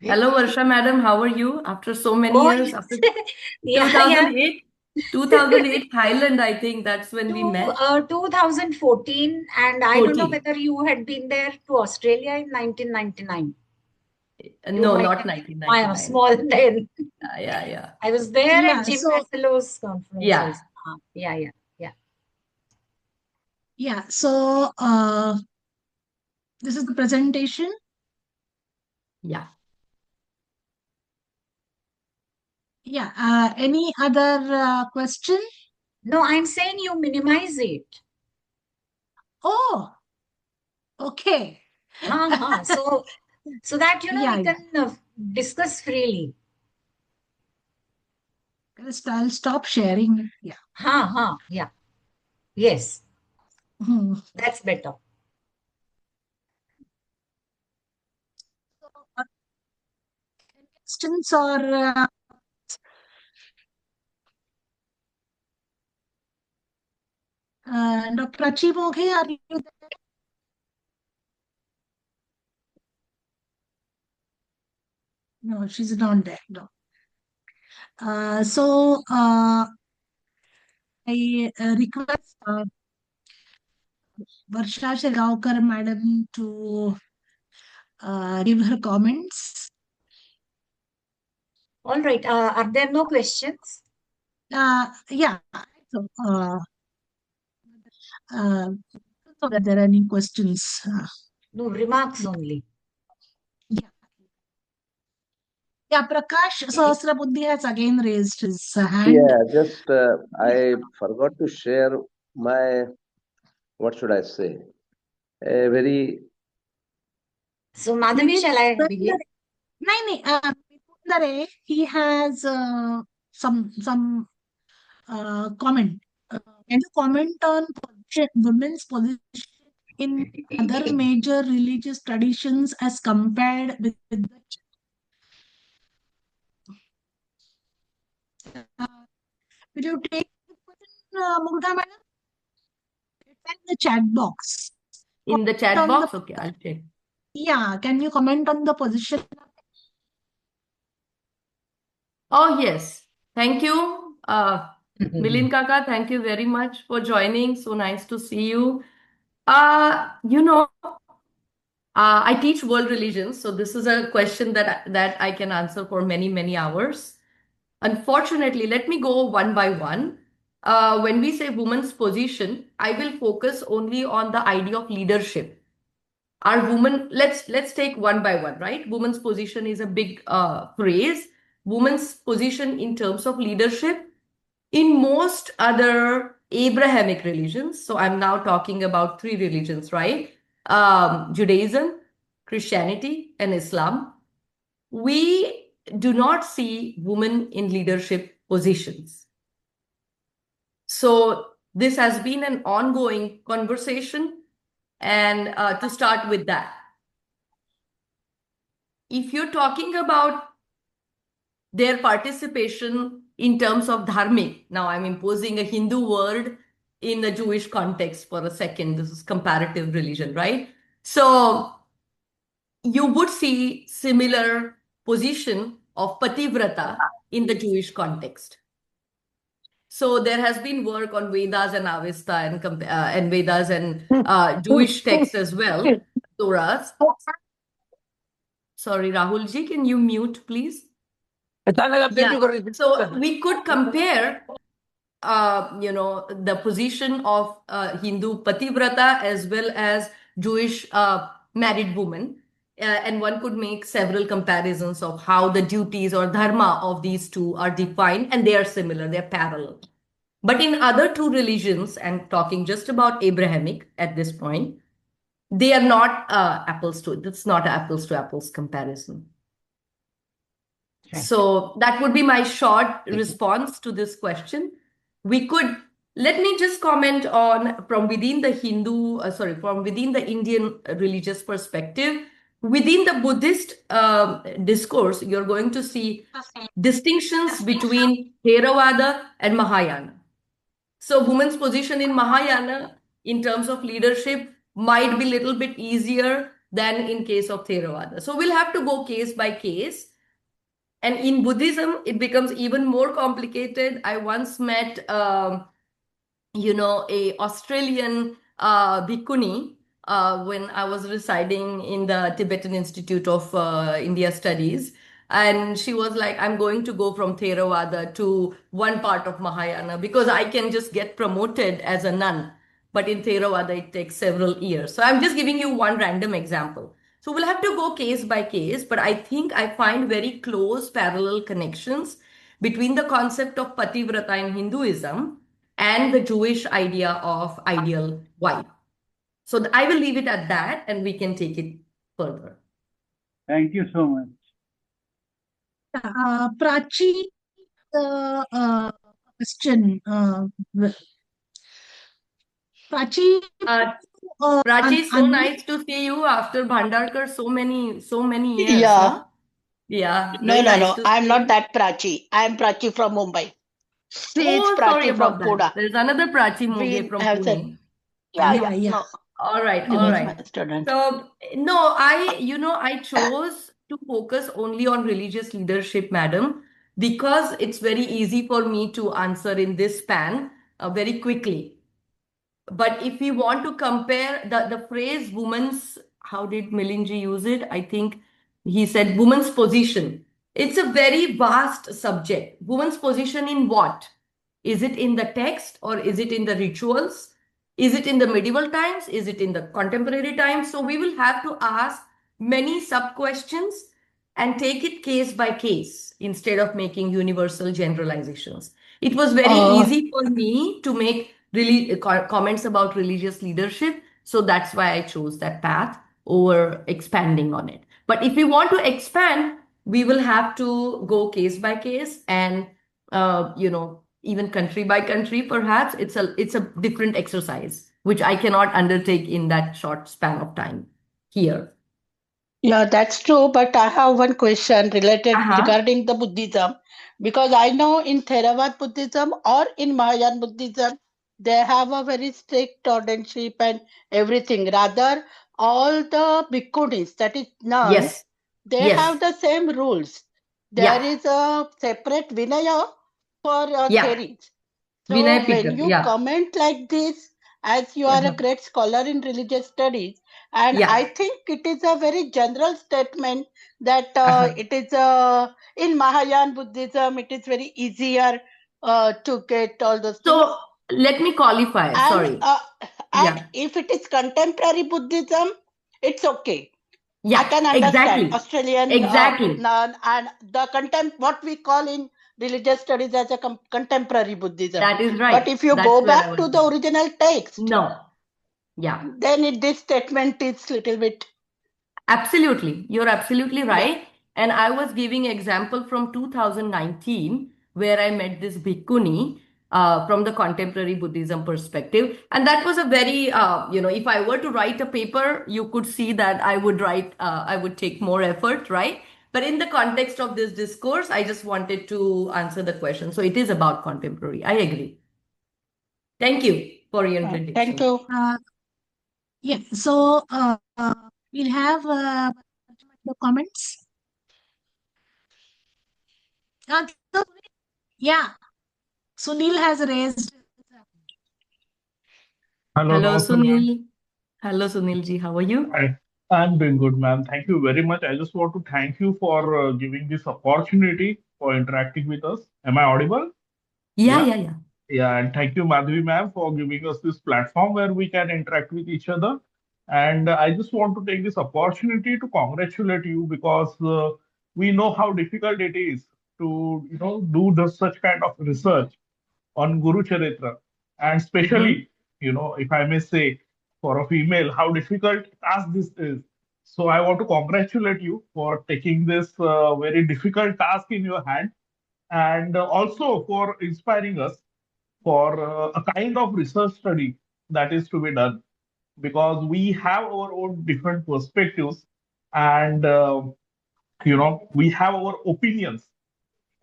Hello, Varsha madam. How are you? After so many years, after Yeah, 2008, 2008 Thailand, I think that's when we met. 2014, and I don't know 14. whether you had been there to Australia in 1999. No, not 1999. I am small then. Yeah. I was there Yeah, at Jim so- Masselow's conference. Yeah. Yeah. Yeah, so this is the presentation. Yeah. Yeah, any other question? No, I'm saying you minimize it. Oh, okay. So that we can discuss freely. I'll stop sharing. Yeah. Yeah. Yes. That's better. Questions or Dr. Achimoghe, are you there? No, she's not there. No. So I request Varsha Shelgaonkar madam to give her comments. All right. Are there no questions? Yeah. So, are there any questions? No, remarks only. Yeah, Prakash Sahasrabuddhe has again raised his hand. Yeah, just I forgot to share my, what should I say? A very. So, Madhavi, shall I begin? No, Sundare, he has some comment. Can you comment on women's position in other major religious traditions as compared with the will you take the question, Mugdha madam? It's in the chat box. In the chat On the box? Okay, I'll check. yeah, can you comment on the position? Oh, yes. Thank you. Milin Kaka, thank you very much for joining. So nice to see you. You know, I teach world religions, so this is a question that I can answer for many, many hours. Unfortunately, let me go one by one. When we say woman's position, I will focus only on the idea of leadership. Are women, let's take one by one, right? Woman's position is a big phrase. Woman's position in terms of leadership in most other Abrahamic religions. So I'm now talking about three religions, right? Judaism, Christianity, and Islam. We do not see women in leadership positions. So this has been an ongoing conversation. And to start with that, if you're talking about their participation in terms of dharmic, now I'm imposing a Hindu word in the Jewish context for a second. This is comparative religion, right? So you would see similar position of pativrata in the Jewish context. So there has been work on Vedas and Avesta and Vedas and Jewish texts as well, Torahs. Sorry, Rahulji, can you mute, please? Yeah. So we could compare, the position of Hindu pativrata as well as Jewish married woman. And one could make several comparisons of how the duties or dharma of these two are defined, and they are similar, they're parallel. But in other two religions, and talking just about Abrahamic at this point, they are not it's not apples to apples comparison. So that would be my short response to this question. Let me just comment on from within the from within the Indian religious perspective. Within the Buddhist discourse, you're going to see distinctions between Theravada and Mahayana. So women's position in Mahayana in terms of leadership might be a little bit easier than in case of Theravada. So we'll have to go case by case. And in Buddhism, it becomes even more complicated. I once met, a Australian bhikkhuni when I was residing in the Tibetan Institute of India Studies. And she was like, I'm going to go from Theravada to one part of Mahayana because I can just get promoted as a nun. But in Theravada, it takes several years. So I'm just giving you one random example. So we'll have to go case by case, but I think I find very close parallel connections between the concept of pativrata in Hinduism and the Jewish idea of ideal wife. So I will leave it at that and we can take it further. Thank you so much. Prachi, question. Prachi, Prachi, so nice to see you after Bhandarkar so many years. Yeah. Huh? Yeah. No, very no, nice no. to I'm see not you. that Prachi. I'm Prachi from Mumbai. She is Oh, sorry Prachi from about that. Pune. There's another Prachi Moge We from have said, Pune. yeah, Yeah, yeah. yeah. No, All right, he all was right. my student. So, no, I chose to focus only on religious leadership, madam, because it's very easy for me to answer in this span very quickly. But if we want to compare the phrase woman's, how did Milinji use it? I think he said woman's position. It's a very vast subject. Woman's position in what? Is it in the text or is it in the rituals? Is it in the medieval times? Is it in the contemporary times? So we will have to ask many sub questions and take it case by case instead of making universal generalizations. It was very easy for me to make comments about religious leadership. So that's why I chose that path over expanding on it. But if we want to expand, we will have to go case by case and, even country by country, perhaps. It's a different exercise, which I cannot undertake in that short span of time here. Yeah, that's true. But I have one question related Uh-huh. regarding the Buddhism, because I know in Theravada Buddhism or in Mahayana Buddhism, they have a very strict ordership and everything. Rather, all the bhikkhunis, that is nuns, Yes. they have Yes. the same rules. There Yeah. is a separate Vinaya for Yeah. theories. So Vinay when Picker. you Yeah. comment like this, as you are a Uh-huh. great scholar in religious studies, and Yeah. I think it is a very general statement that Uh-huh. it is in Mahayana Buddhism, it is very easier to get all those things. So let me qualify. And Sorry. and Yeah. if it is contemporary Buddhism, it's okay. I Yeah. can understand Exactly. Australian Exactly. nun and the what we call in religious studies as a contemporary Buddhism. That is But right. if you That's go where I back was to the going. original text, No. Yeah. then this statement is little bit. Absolutely. You're absolutely Yeah. right. And I was giving example from 2019 where I met this bhikkhuni from the contemporary Buddhism perspective. And that was a very, if I were to write a paper, you could see that I would take more effort, right? But in the context of this discourse, I just wanted to answer the question. So it is about contemporary. I agree. Thank you for your Thank introduction. you. Yeah, so we'll have the comments. So, yeah, Sunil has raised. Hello, Hello, Namaste, ma'am. Sunil. Hello, Sunil ji. How are you? I'm doing good, ma'am. Thank you very much. I just want to thank you for giving this opportunity for interacting with us. Am I audible? Yeah, Yeah. yeah, yeah. Yeah, and thank you, Madhvi ma'am, for giving us this platform where we can interact with each other. And I just want to take this opportunity to congratulate you because we know how difficult it is to, do such kind of research on Gurucaritra, and Mm-hmm. especially, if I may say, for a female, how difficult task this is. So I want to congratulate you for taking this very difficult task in your hand, and also for inspiring us for a kind of research study that is to be done, because we have our own different perspectives, and we have our opinions,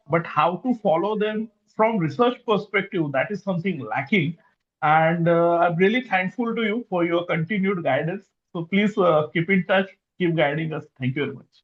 but how to follow them from research perspective, that is something lacking. And I'm really thankful to you for your continued guidance. So please keep in touch, keep guiding us. Thank you very much.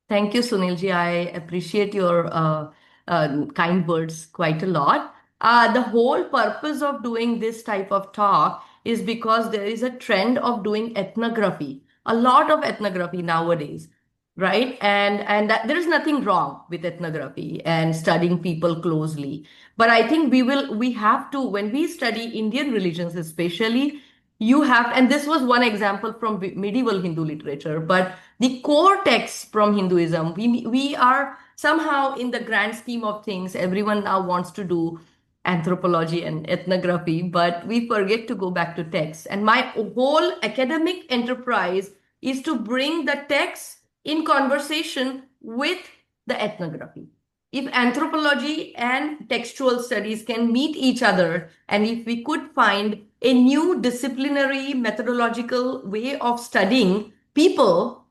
Thank you, Sunilji. I appreciate your kind words quite a lot. The whole purpose of doing this type of talk is because there is a trend of doing ethnography, a lot of ethnography nowadays, right? And that, there is nothing wrong with ethnography and studying people closely. But I think we have to, when we study Indian religions especially, you have, and this was one example from medieval Hindu literature, but the core texts from Hinduism, we are somehow, in the grand scheme of things, everyone now wants to do anthropology and ethnography, but we forget to go back to texts. And my whole academic enterprise is to bring the text in conversation with the ethnography. If anthropology and textual studies can meet each other, and if we could find a new disciplinary methodological way of studying people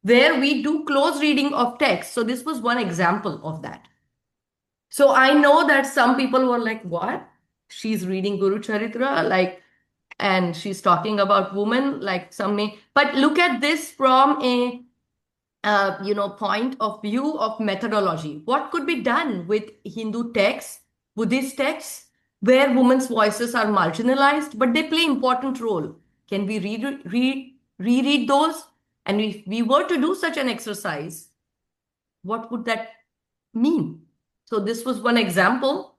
where we do close reading of text. So this was one example of that. So I know that some people were like, what? She's reading Guru Charitra, like, and she's talking about women, like some may, but look at this from a point of view of methodology. What could be done with Hindu texts, Buddhist texts, where women's voices are marginalized, but they play important role? Can we reread those? And if we were to do such an exercise, what would that mean? So this was one example.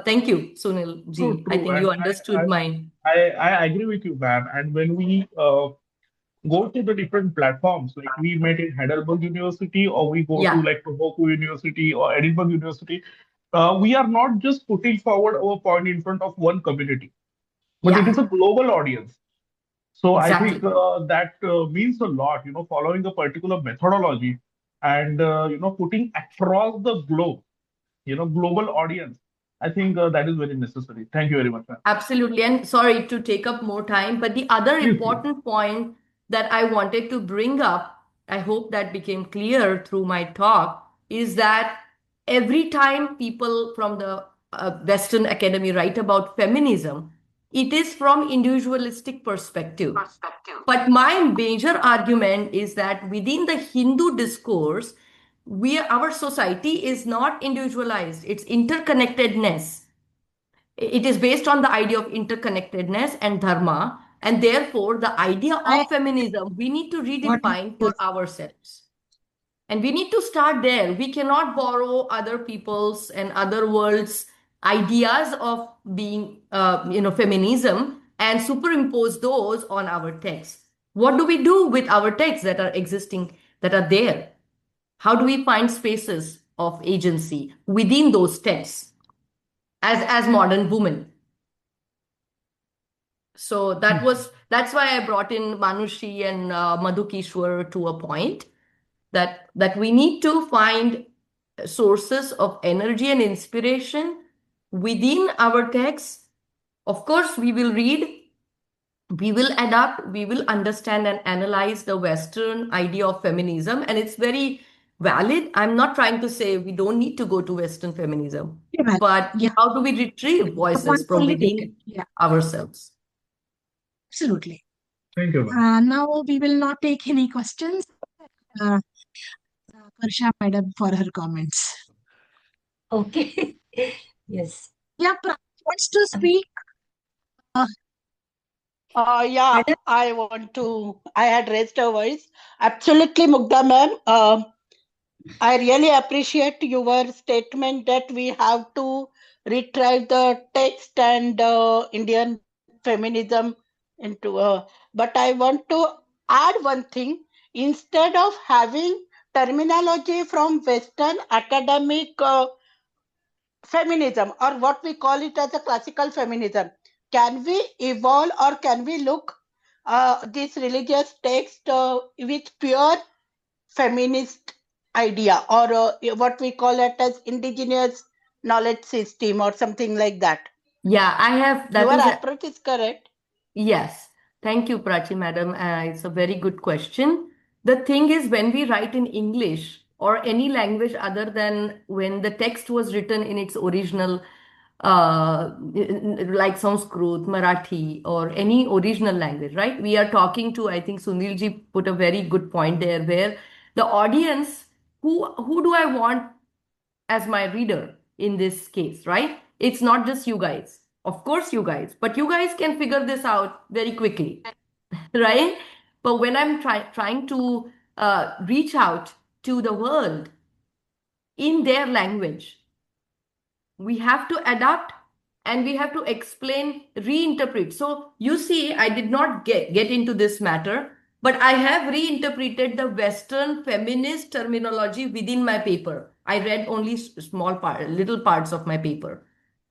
Thank you, Sunil True, ji. I true. think And you understood my. I agree with you, ma'am. And when we go to the different platforms, like we met in Heidelberg University, or we go to Yeah, like Tohoku University or Edinburgh University, we are not just putting forward our point in front of one community, but it is yeah, a global audience. So I think exactly. that means a lot, following a particular methodology. and putting across the globe, global audience. I think that is very necessary. Thank you very much, ma'am. Absolutely. And sorry to take up more time, but the other Please. important point that I wanted to bring up, I hope that became clear through my talk, is that every time people from the Western Academy write about feminism, it is from individualistic perspective. But my major argument is that within the Hindu discourse, our society is not individualized, it's interconnectedness. It is based on the idea of interconnectedness and dharma, and therefore the idea of feminism we need to redefine for ourselves. And we need to start there. We cannot borrow other people's and other worlds' ideas of being, feminism and superimpose those on our texts. What do we do with our texts that are existing, that are there? How do we find spaces of agency within those texts as modern women? So that's why I brought in Manushi and Madhu Kishwar to a point that we need to find sources of energy and inspiration within our texts. Of course, we will read, we will adapt, we will understand and analyze the Western idea of feminism, and it's very valid. I'm not trying to say we don't need to go to Western feminism, but how do we retrieve voices from within ourselves? Absolutely. Thank you. Now we will not take any questions. Varsha madam for her comments. Okay. Yes. Yeah, wants to speak. Yeah, I had raised a voice. Absolutely, Mugdha ma'am. I really appreciate your statement that we have to retrieve the text and Indian feminism into. But I want to add one thing. Instead of having terminology from Western academic feminism, or what we call it as a classical feminism, can we evolve or can we look this religious text with pure feminist idea, or what we call it as indigenous knowledge system or something like that? Yeah, I have. Your approach is correct. Yes. Thank you, Prachi madam. It's a very good question. The thing is, when we write in English or any language other than when the text was written in its original, like Sanskrit, Marathi, or any original language, right? We are talking to, I think Sunilji put a very good point there, where the audience, who do I want as my reader in this case, right? It's not just you guys. Of course, you guys, but you guys can figure this out very quickly, right? But when I'm trying to reach out to the world in their language, we have to adapt and we have to explain, reinterpret. So you see, I did not get into this matter, but I have reinterpreted the Western feminist terminology within my paper. I read only little parts of my paper.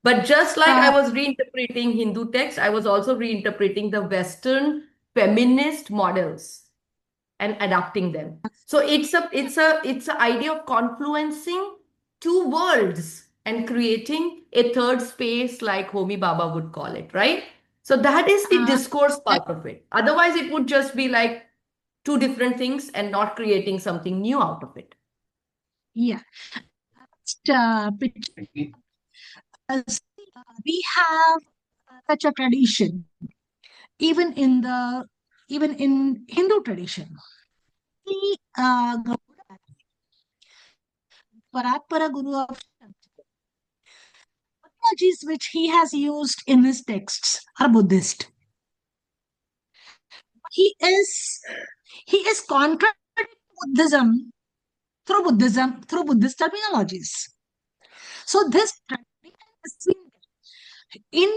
But just like I was reinterpreting Hindu texts, I was also reinterpreting the Western feminist models and adapting them. So it's an idea of confluencing two worlds and creating a third space, like Homi Baba would call it, right? So that is the discourse part of it. Otherwise, it would just be like two different things and not creating something new out of it. Yeah. We have such a tradition, even in Hindu tradition. The Parapara Guru of technologies which he has used in his texts are Buddhist. He is contrary to Buddhism through Buddhist terminologies. So this in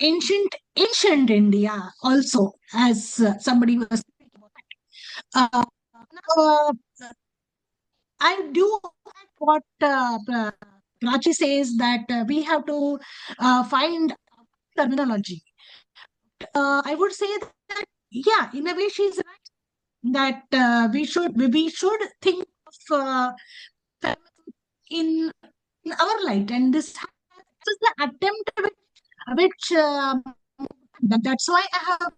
ancient India also, as somebody was speaking about. I do what Prachi says, that we have to find terminology. I would say that, yeah, in a way she's right. that we should think of in our light, and this is the attempt which that's why I have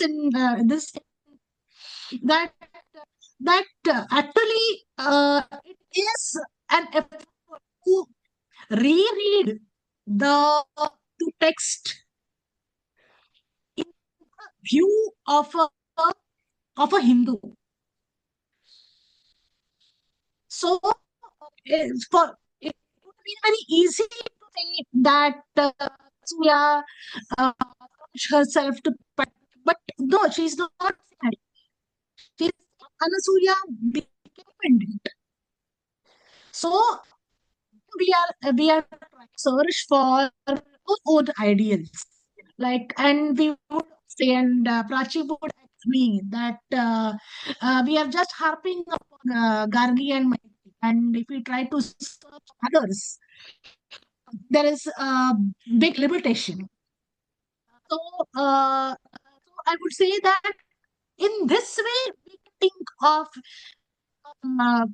in this that actually it is an effort to reread the text in view of a Hindu. So it would be very easy to say that Surya herself to, but no, she's not. She's Anasuya became independent. So we are trying to search for our own ideals, like, and we would say, and Prachi would agree that we are just harping upon Gargi and Maitri, and if we try to search others, there is a big limitation. So, I would say that in this way, we can think of uh,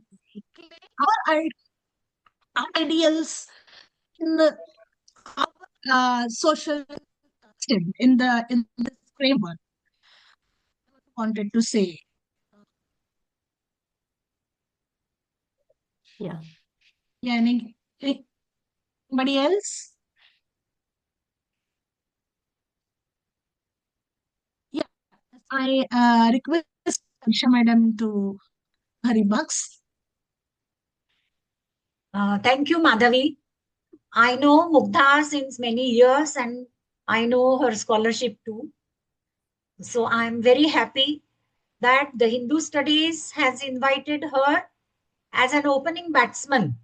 our ideals in the social system, in this framework. I wanted to say. Yeah. Yeah, anybody else? Yeah, I request Aisha Madam to her remarks. Thank you, Madhavi. I know Mugdha since many years, and I know her scholarship too. So I'm very happy that the Hindu Studies has invited her as an opening batsman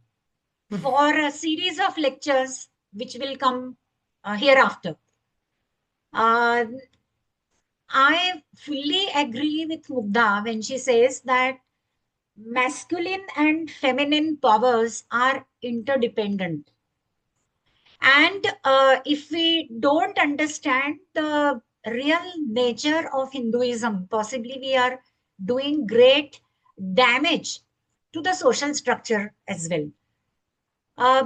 for a series of lectures which will come hereafter. I fully agree with Mugdha when she says that masculine and feminine powers are interdependent. And if we don't understand the real nature of Hinduism, possibly we are doing great damage to the social structure as well.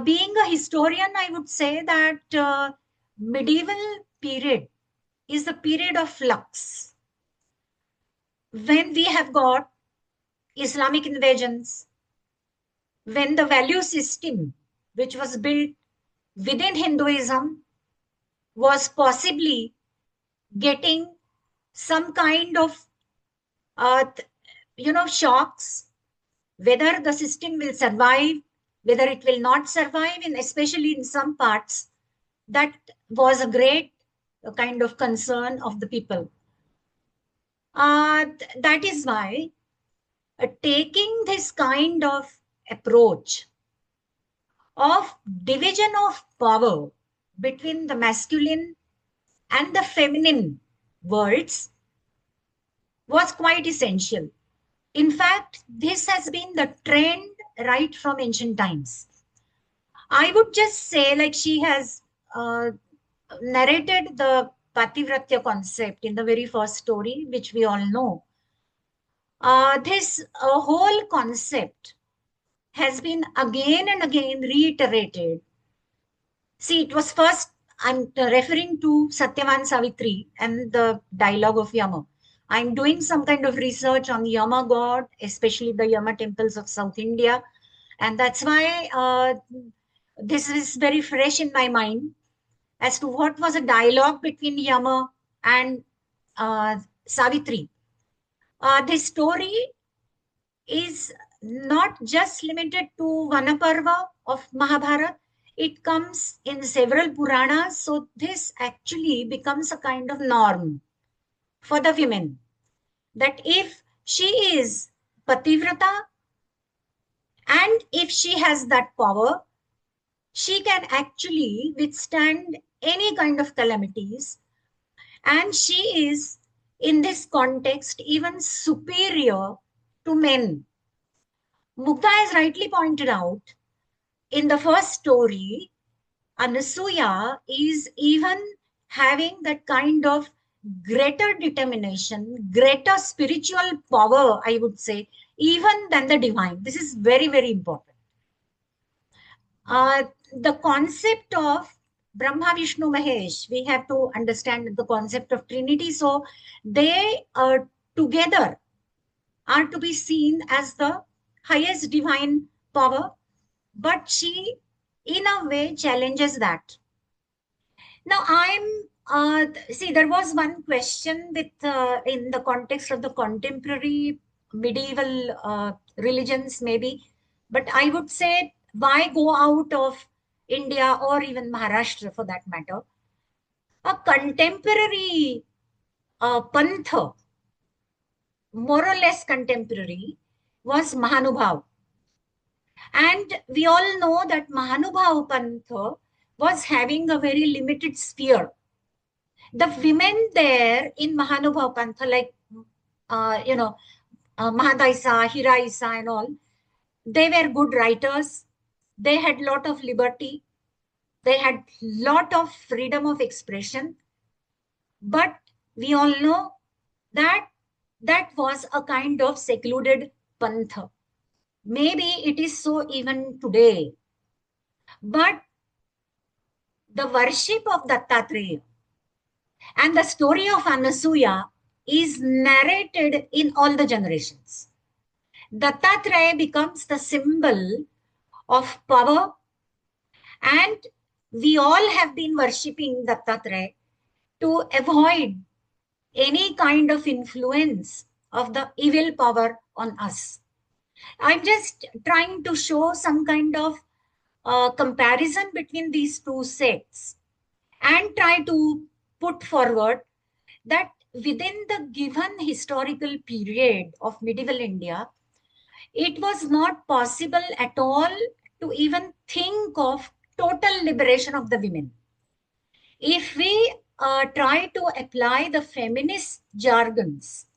Being a historian, I would say that medieval period is the period of flux. When we have got Islamic invasions, when the value system which was built within Hinduism was possibly getting some kind of shocks, whether the system will survive, whether it will not survive, and especially in some parts, that was a great kind of concern of the people. That is why taking this kind of approach of division of power between the masculine and the feminine worlds was quite essential. In fact, this has been the trend right from ancient times. I would just say, like she has narrated the Pativratya concept in the very first story, which we all know. This whole concept has been again and again reiterated. See, it was first, I'm referring to Satyavan Savitri and the dialogue of Yama. I'm doing some kind of research on Yama god, especially the Yama temples of South India. And that's why this is very fresh in my mind as to what was a dialogue between Yama and Savitri. This story is not just limited to Vanaparva of Mahabharata. It comes in several Puranas. So this actually becomes a kind of norm for the women, that if she is Pativrata and if she has that power, she can actually withstand any kind of calamities. And she is, in this context, even superior to men. Mugdha has rightly pointed out, in the first story, Anasuya is even having that kind of greater determination, greater spiritual power, I would say, even than the divine. This is very, very important. The concept of Brahma, Vishnu, Mahesh, we have to understand the concept of Trinity. So they together are to be seen as the highest divine power, but she in a way challenges that. Now see, there was one question with in the context of the contemporary medieval religions maybe, but I would say why go out of India or even Maharashtra for that matter? A contemporary pantha, more or less contemporary, was Mahanubhav. And we all know that Mahanubhav Pantha was having a very limited sphere. The women there in Mahanubhav Pantha, like, Mahadaisa, Hiraisa and all, they were good writers. They had lot of liberty. They had lot of freedom of expression. But we all know that that was a kind of secluded Pantha. Maybe it is so even today. But the worship of Dattatreya and the story of Anasuya is narrated in all the generations. Dattatreya becomes the symbol of power, and we all have been worshipping Dattatreya to avoid any kind of influence of the evil power on us. I'm just trying to show some kind of comparison between these two sects and try to put forward that within the given historical period of medieval India, it was not possible at all to even think of total liberation of the women. If we try to apply the feminist jargons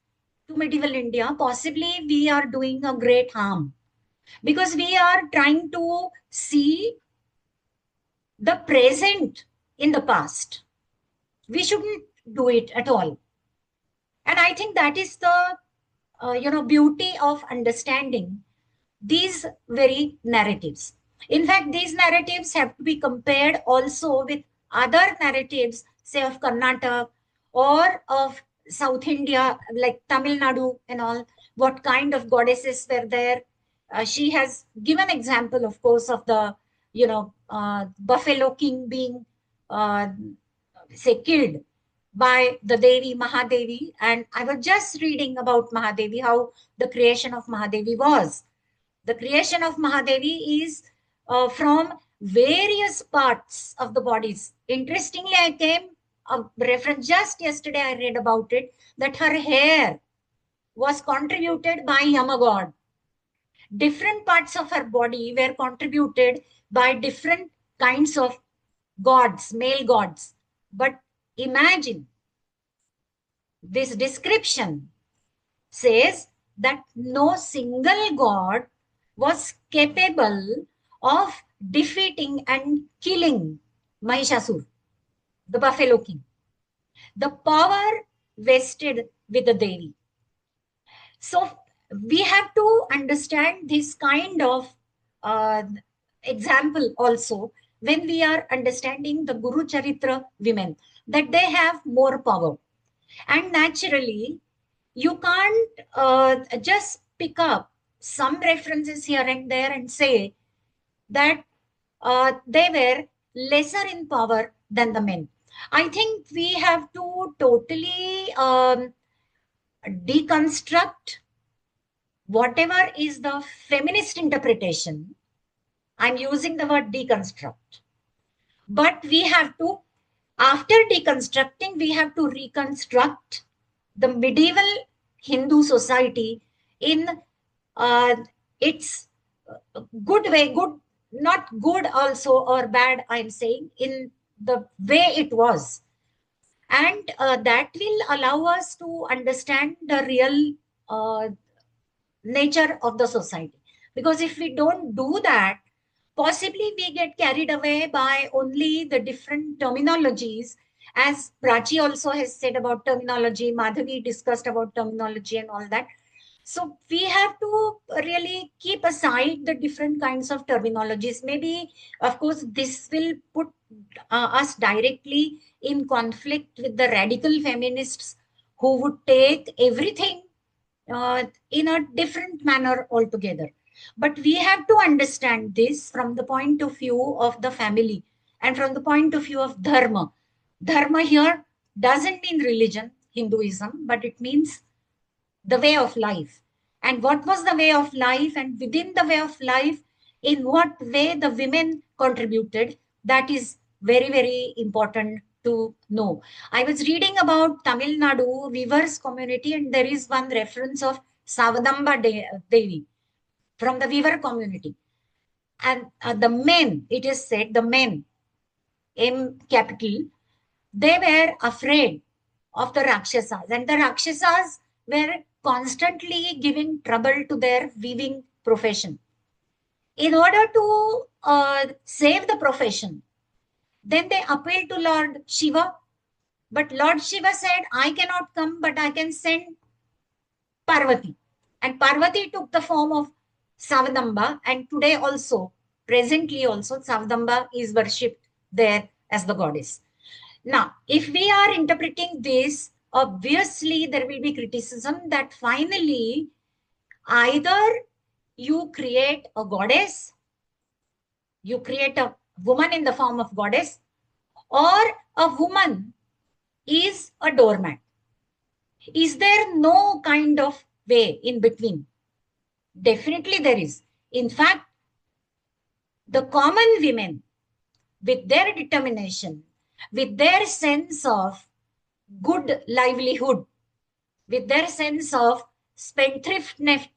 to medieval India, possibly we are doing a great harm, because we are trying to see the present in the past. We shouldn't do it at all. And I think that is the beauty of understanding these very narratives. In fact, these narratives have to be compared also with other narratives, say of Karnataka or of South India, like Tamil Nadu and all, what kind of goddesses were there. She has given example, of course, of the, buffalo king being, say, killed by the Devi, Mahadevi. And I was just reading about Mahadevi, how the creation of Mahadevi was. The creation of Mahadevi is from various parts of the bodies. Interestingly, I came a reference just yesterday, I read about it, that her hair was contributed by Yama god. Different parts of her body were contributed by different kinds of gods, male gods. But imagine, this description says that no single god was capable of defeating and killing Mahishasur, the buffalo king. The power vested with the Devi. So we have to understand this kind of example also when we are understanding the Gurucaritra women, that they have more power. And naturally, you can't just pick up some references here and there and say that they were lesser in power than the men. I think we have to totally deconstruct whatever is the feminist interpretation. I'm using the word deconstruct. But we have to, after deconstructing, we have to reconstruct the medieval Hindu society in its good way, good, not good also or bad, I'm saying, in the way it was. And that will allow us to understand the real nature of the society. Because if we don't do that, possibly we get carried away by only the different terminologies As Prachi also has said about terminology, Madhavi discussed about terminology and all that. So we have to really keep aside the different kinds of terminologies. Maybe, of course, this will put us directly in conflict with the radical feminists who would take everything in a different manner altogether. But we have to understand this from the point of view of the family and from the point of view of dharma. Dharma here doesn't mean religion, Hinduism, but it means the way of life. And what was the way of life? And within the way of life, in what way the women contributed, that is very, very important to know. I was reading about Tamil Nadu weavers community, and there is one reference of Savadamba Devi from the weaver community. And the men, it is said, the men, M capital, they were afraid of the Rakshasas, and the Rakshasas were constantly giving trouble to their weaving profession. In order to save the profession, then they appealed to Lord Shiva, but Lord Shiva said, I cannot come, but I can send Parvati. And Parvati took the form of Savadamba, and today also, presently also, Savadamba is worshipped there as the goddess. Now, if we are interpreting this, obviously there will be criticism that finally either you create a goddess, you create a woman in the form of goddess, or a woman is a doormat. Is there no kind of way in between? Definitely there is. In fact, the common women, with their determination, with their sense of good livelihood, with their sense of spendthriftness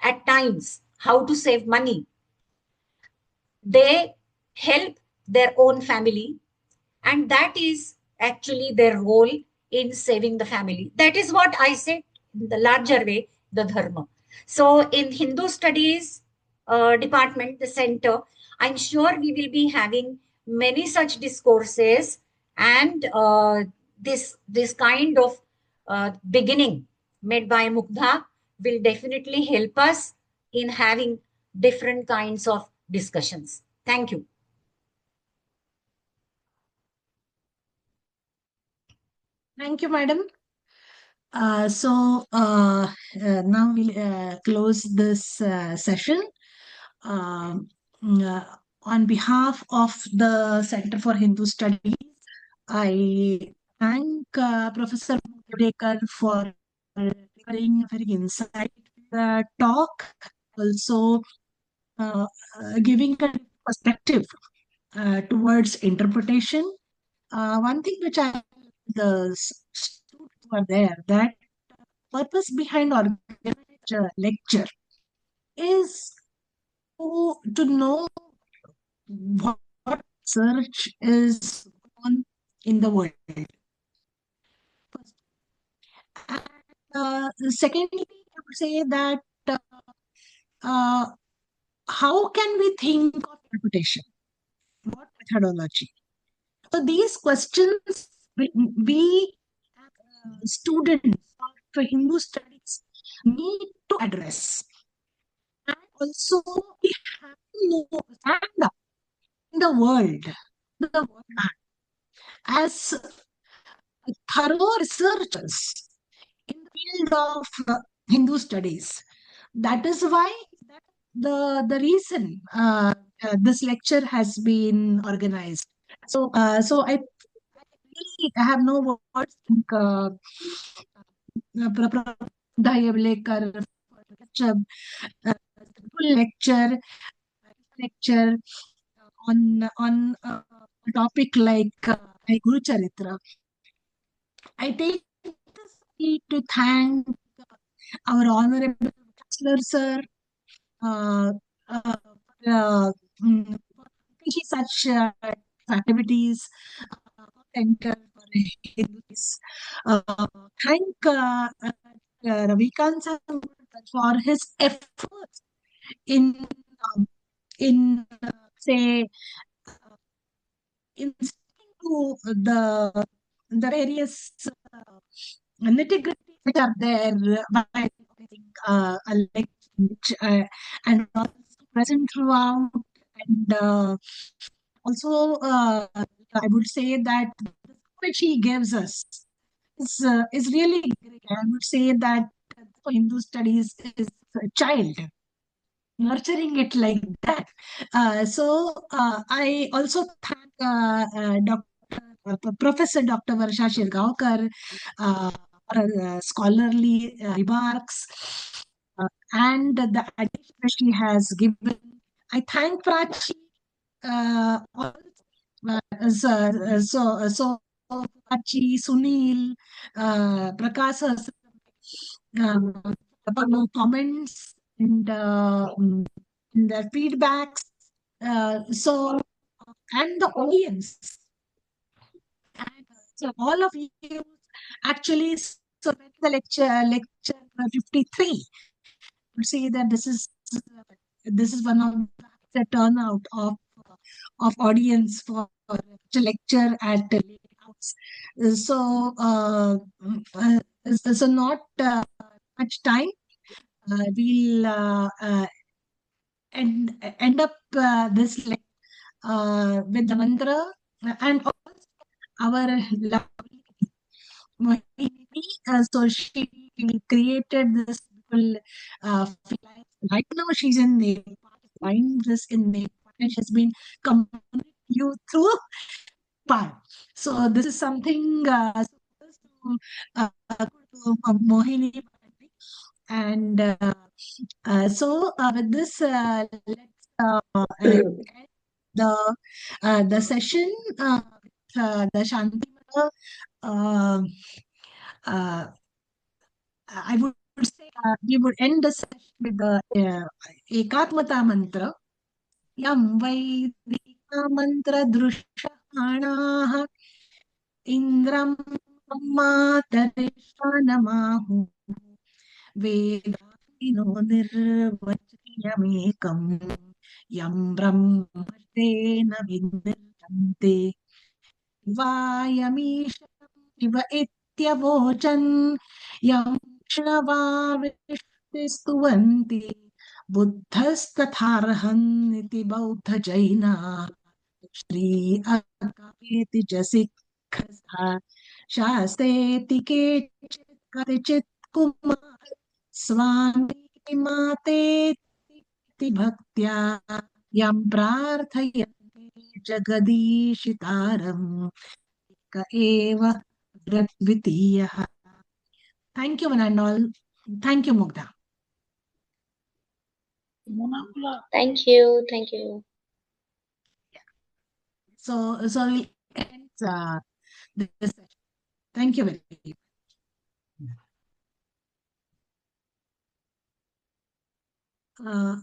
at times, how to save money, they help their own family, and that is actually their role in saving the family. That is what I said in the larger way, the dharma. So in Hindu studies department, the center, I'm sure we will be having many such discourses, and this kind of beginning made by Mugdha will definitely help us in having different kinds of discussions. Thank you. Thank you, madam. Now we'll close this session. On behalf of the Center for Hindu Studies, I thank Professor Yeolekar for delivering a very insightful talk, also giving a perspective towards interpretation. One thing which the students were there, that purpose behind organizing lecture is to know what research is on in the world. And secondly, I would say that how can we think of interpretation? What methodology? So these questions we students of Hindu studies need to address. And also we have to stand up in the world as thorough researchers in the field of Hindu studies. That is why the reason this lecture has been organized. So I really have no words. Mugdha Yeolekar full lecture on a topic like Gurucaritra. I take this need to thank our honorable chancellor sir for such activities center for Hindus. Thank Ravikant sir for his efforts in say in to the the various nitty-gritties which are there while a lecture, and also present throughout. And also, I would say that the which he gives us is really great. I would say that for Hindu studies is a child, nurturing it like that. I also thank Professor Dr. Varsha Shirgaonkar for her scholarly remarks and the addition that she has given. I thank Prachi also, Prachi, Sunil, Prakash, about no comments and the feedbacks. And the audience. And so all of you actually, so the lecture 53. Would say that this is one of the turnout of audience for a lecture at the Lake House. So not much time. We'll end up this with the mantra, and also our lovely Mohini, so she created this beautiful right now she's in the find this in the and has been communicating you through part. So this is something to Mohini, and with this let's end the session with the Shanti Mala. I would say we would end the session with the Ekatmata mantra. Yam Vaidika mantra drushahanaha Indram Matarishvanamahu Vedino nirvachiyamekam Yam Brahmastena Vinirtante Vayamisham Iva Ityavochan Yam Shnavavistuvanti Buddhastatharhan Bauddha Jaina Shri Akapeti Jasikha Shasteti Kechit Kumar Swami Mate Bhaktya Yam Prarthayanti Jagadishitaram Ka Eva Dvitiyaha. Thank you, one and all. Thank you, Mugdha. Thank you. Thank you. So we end this session. Thank you very much.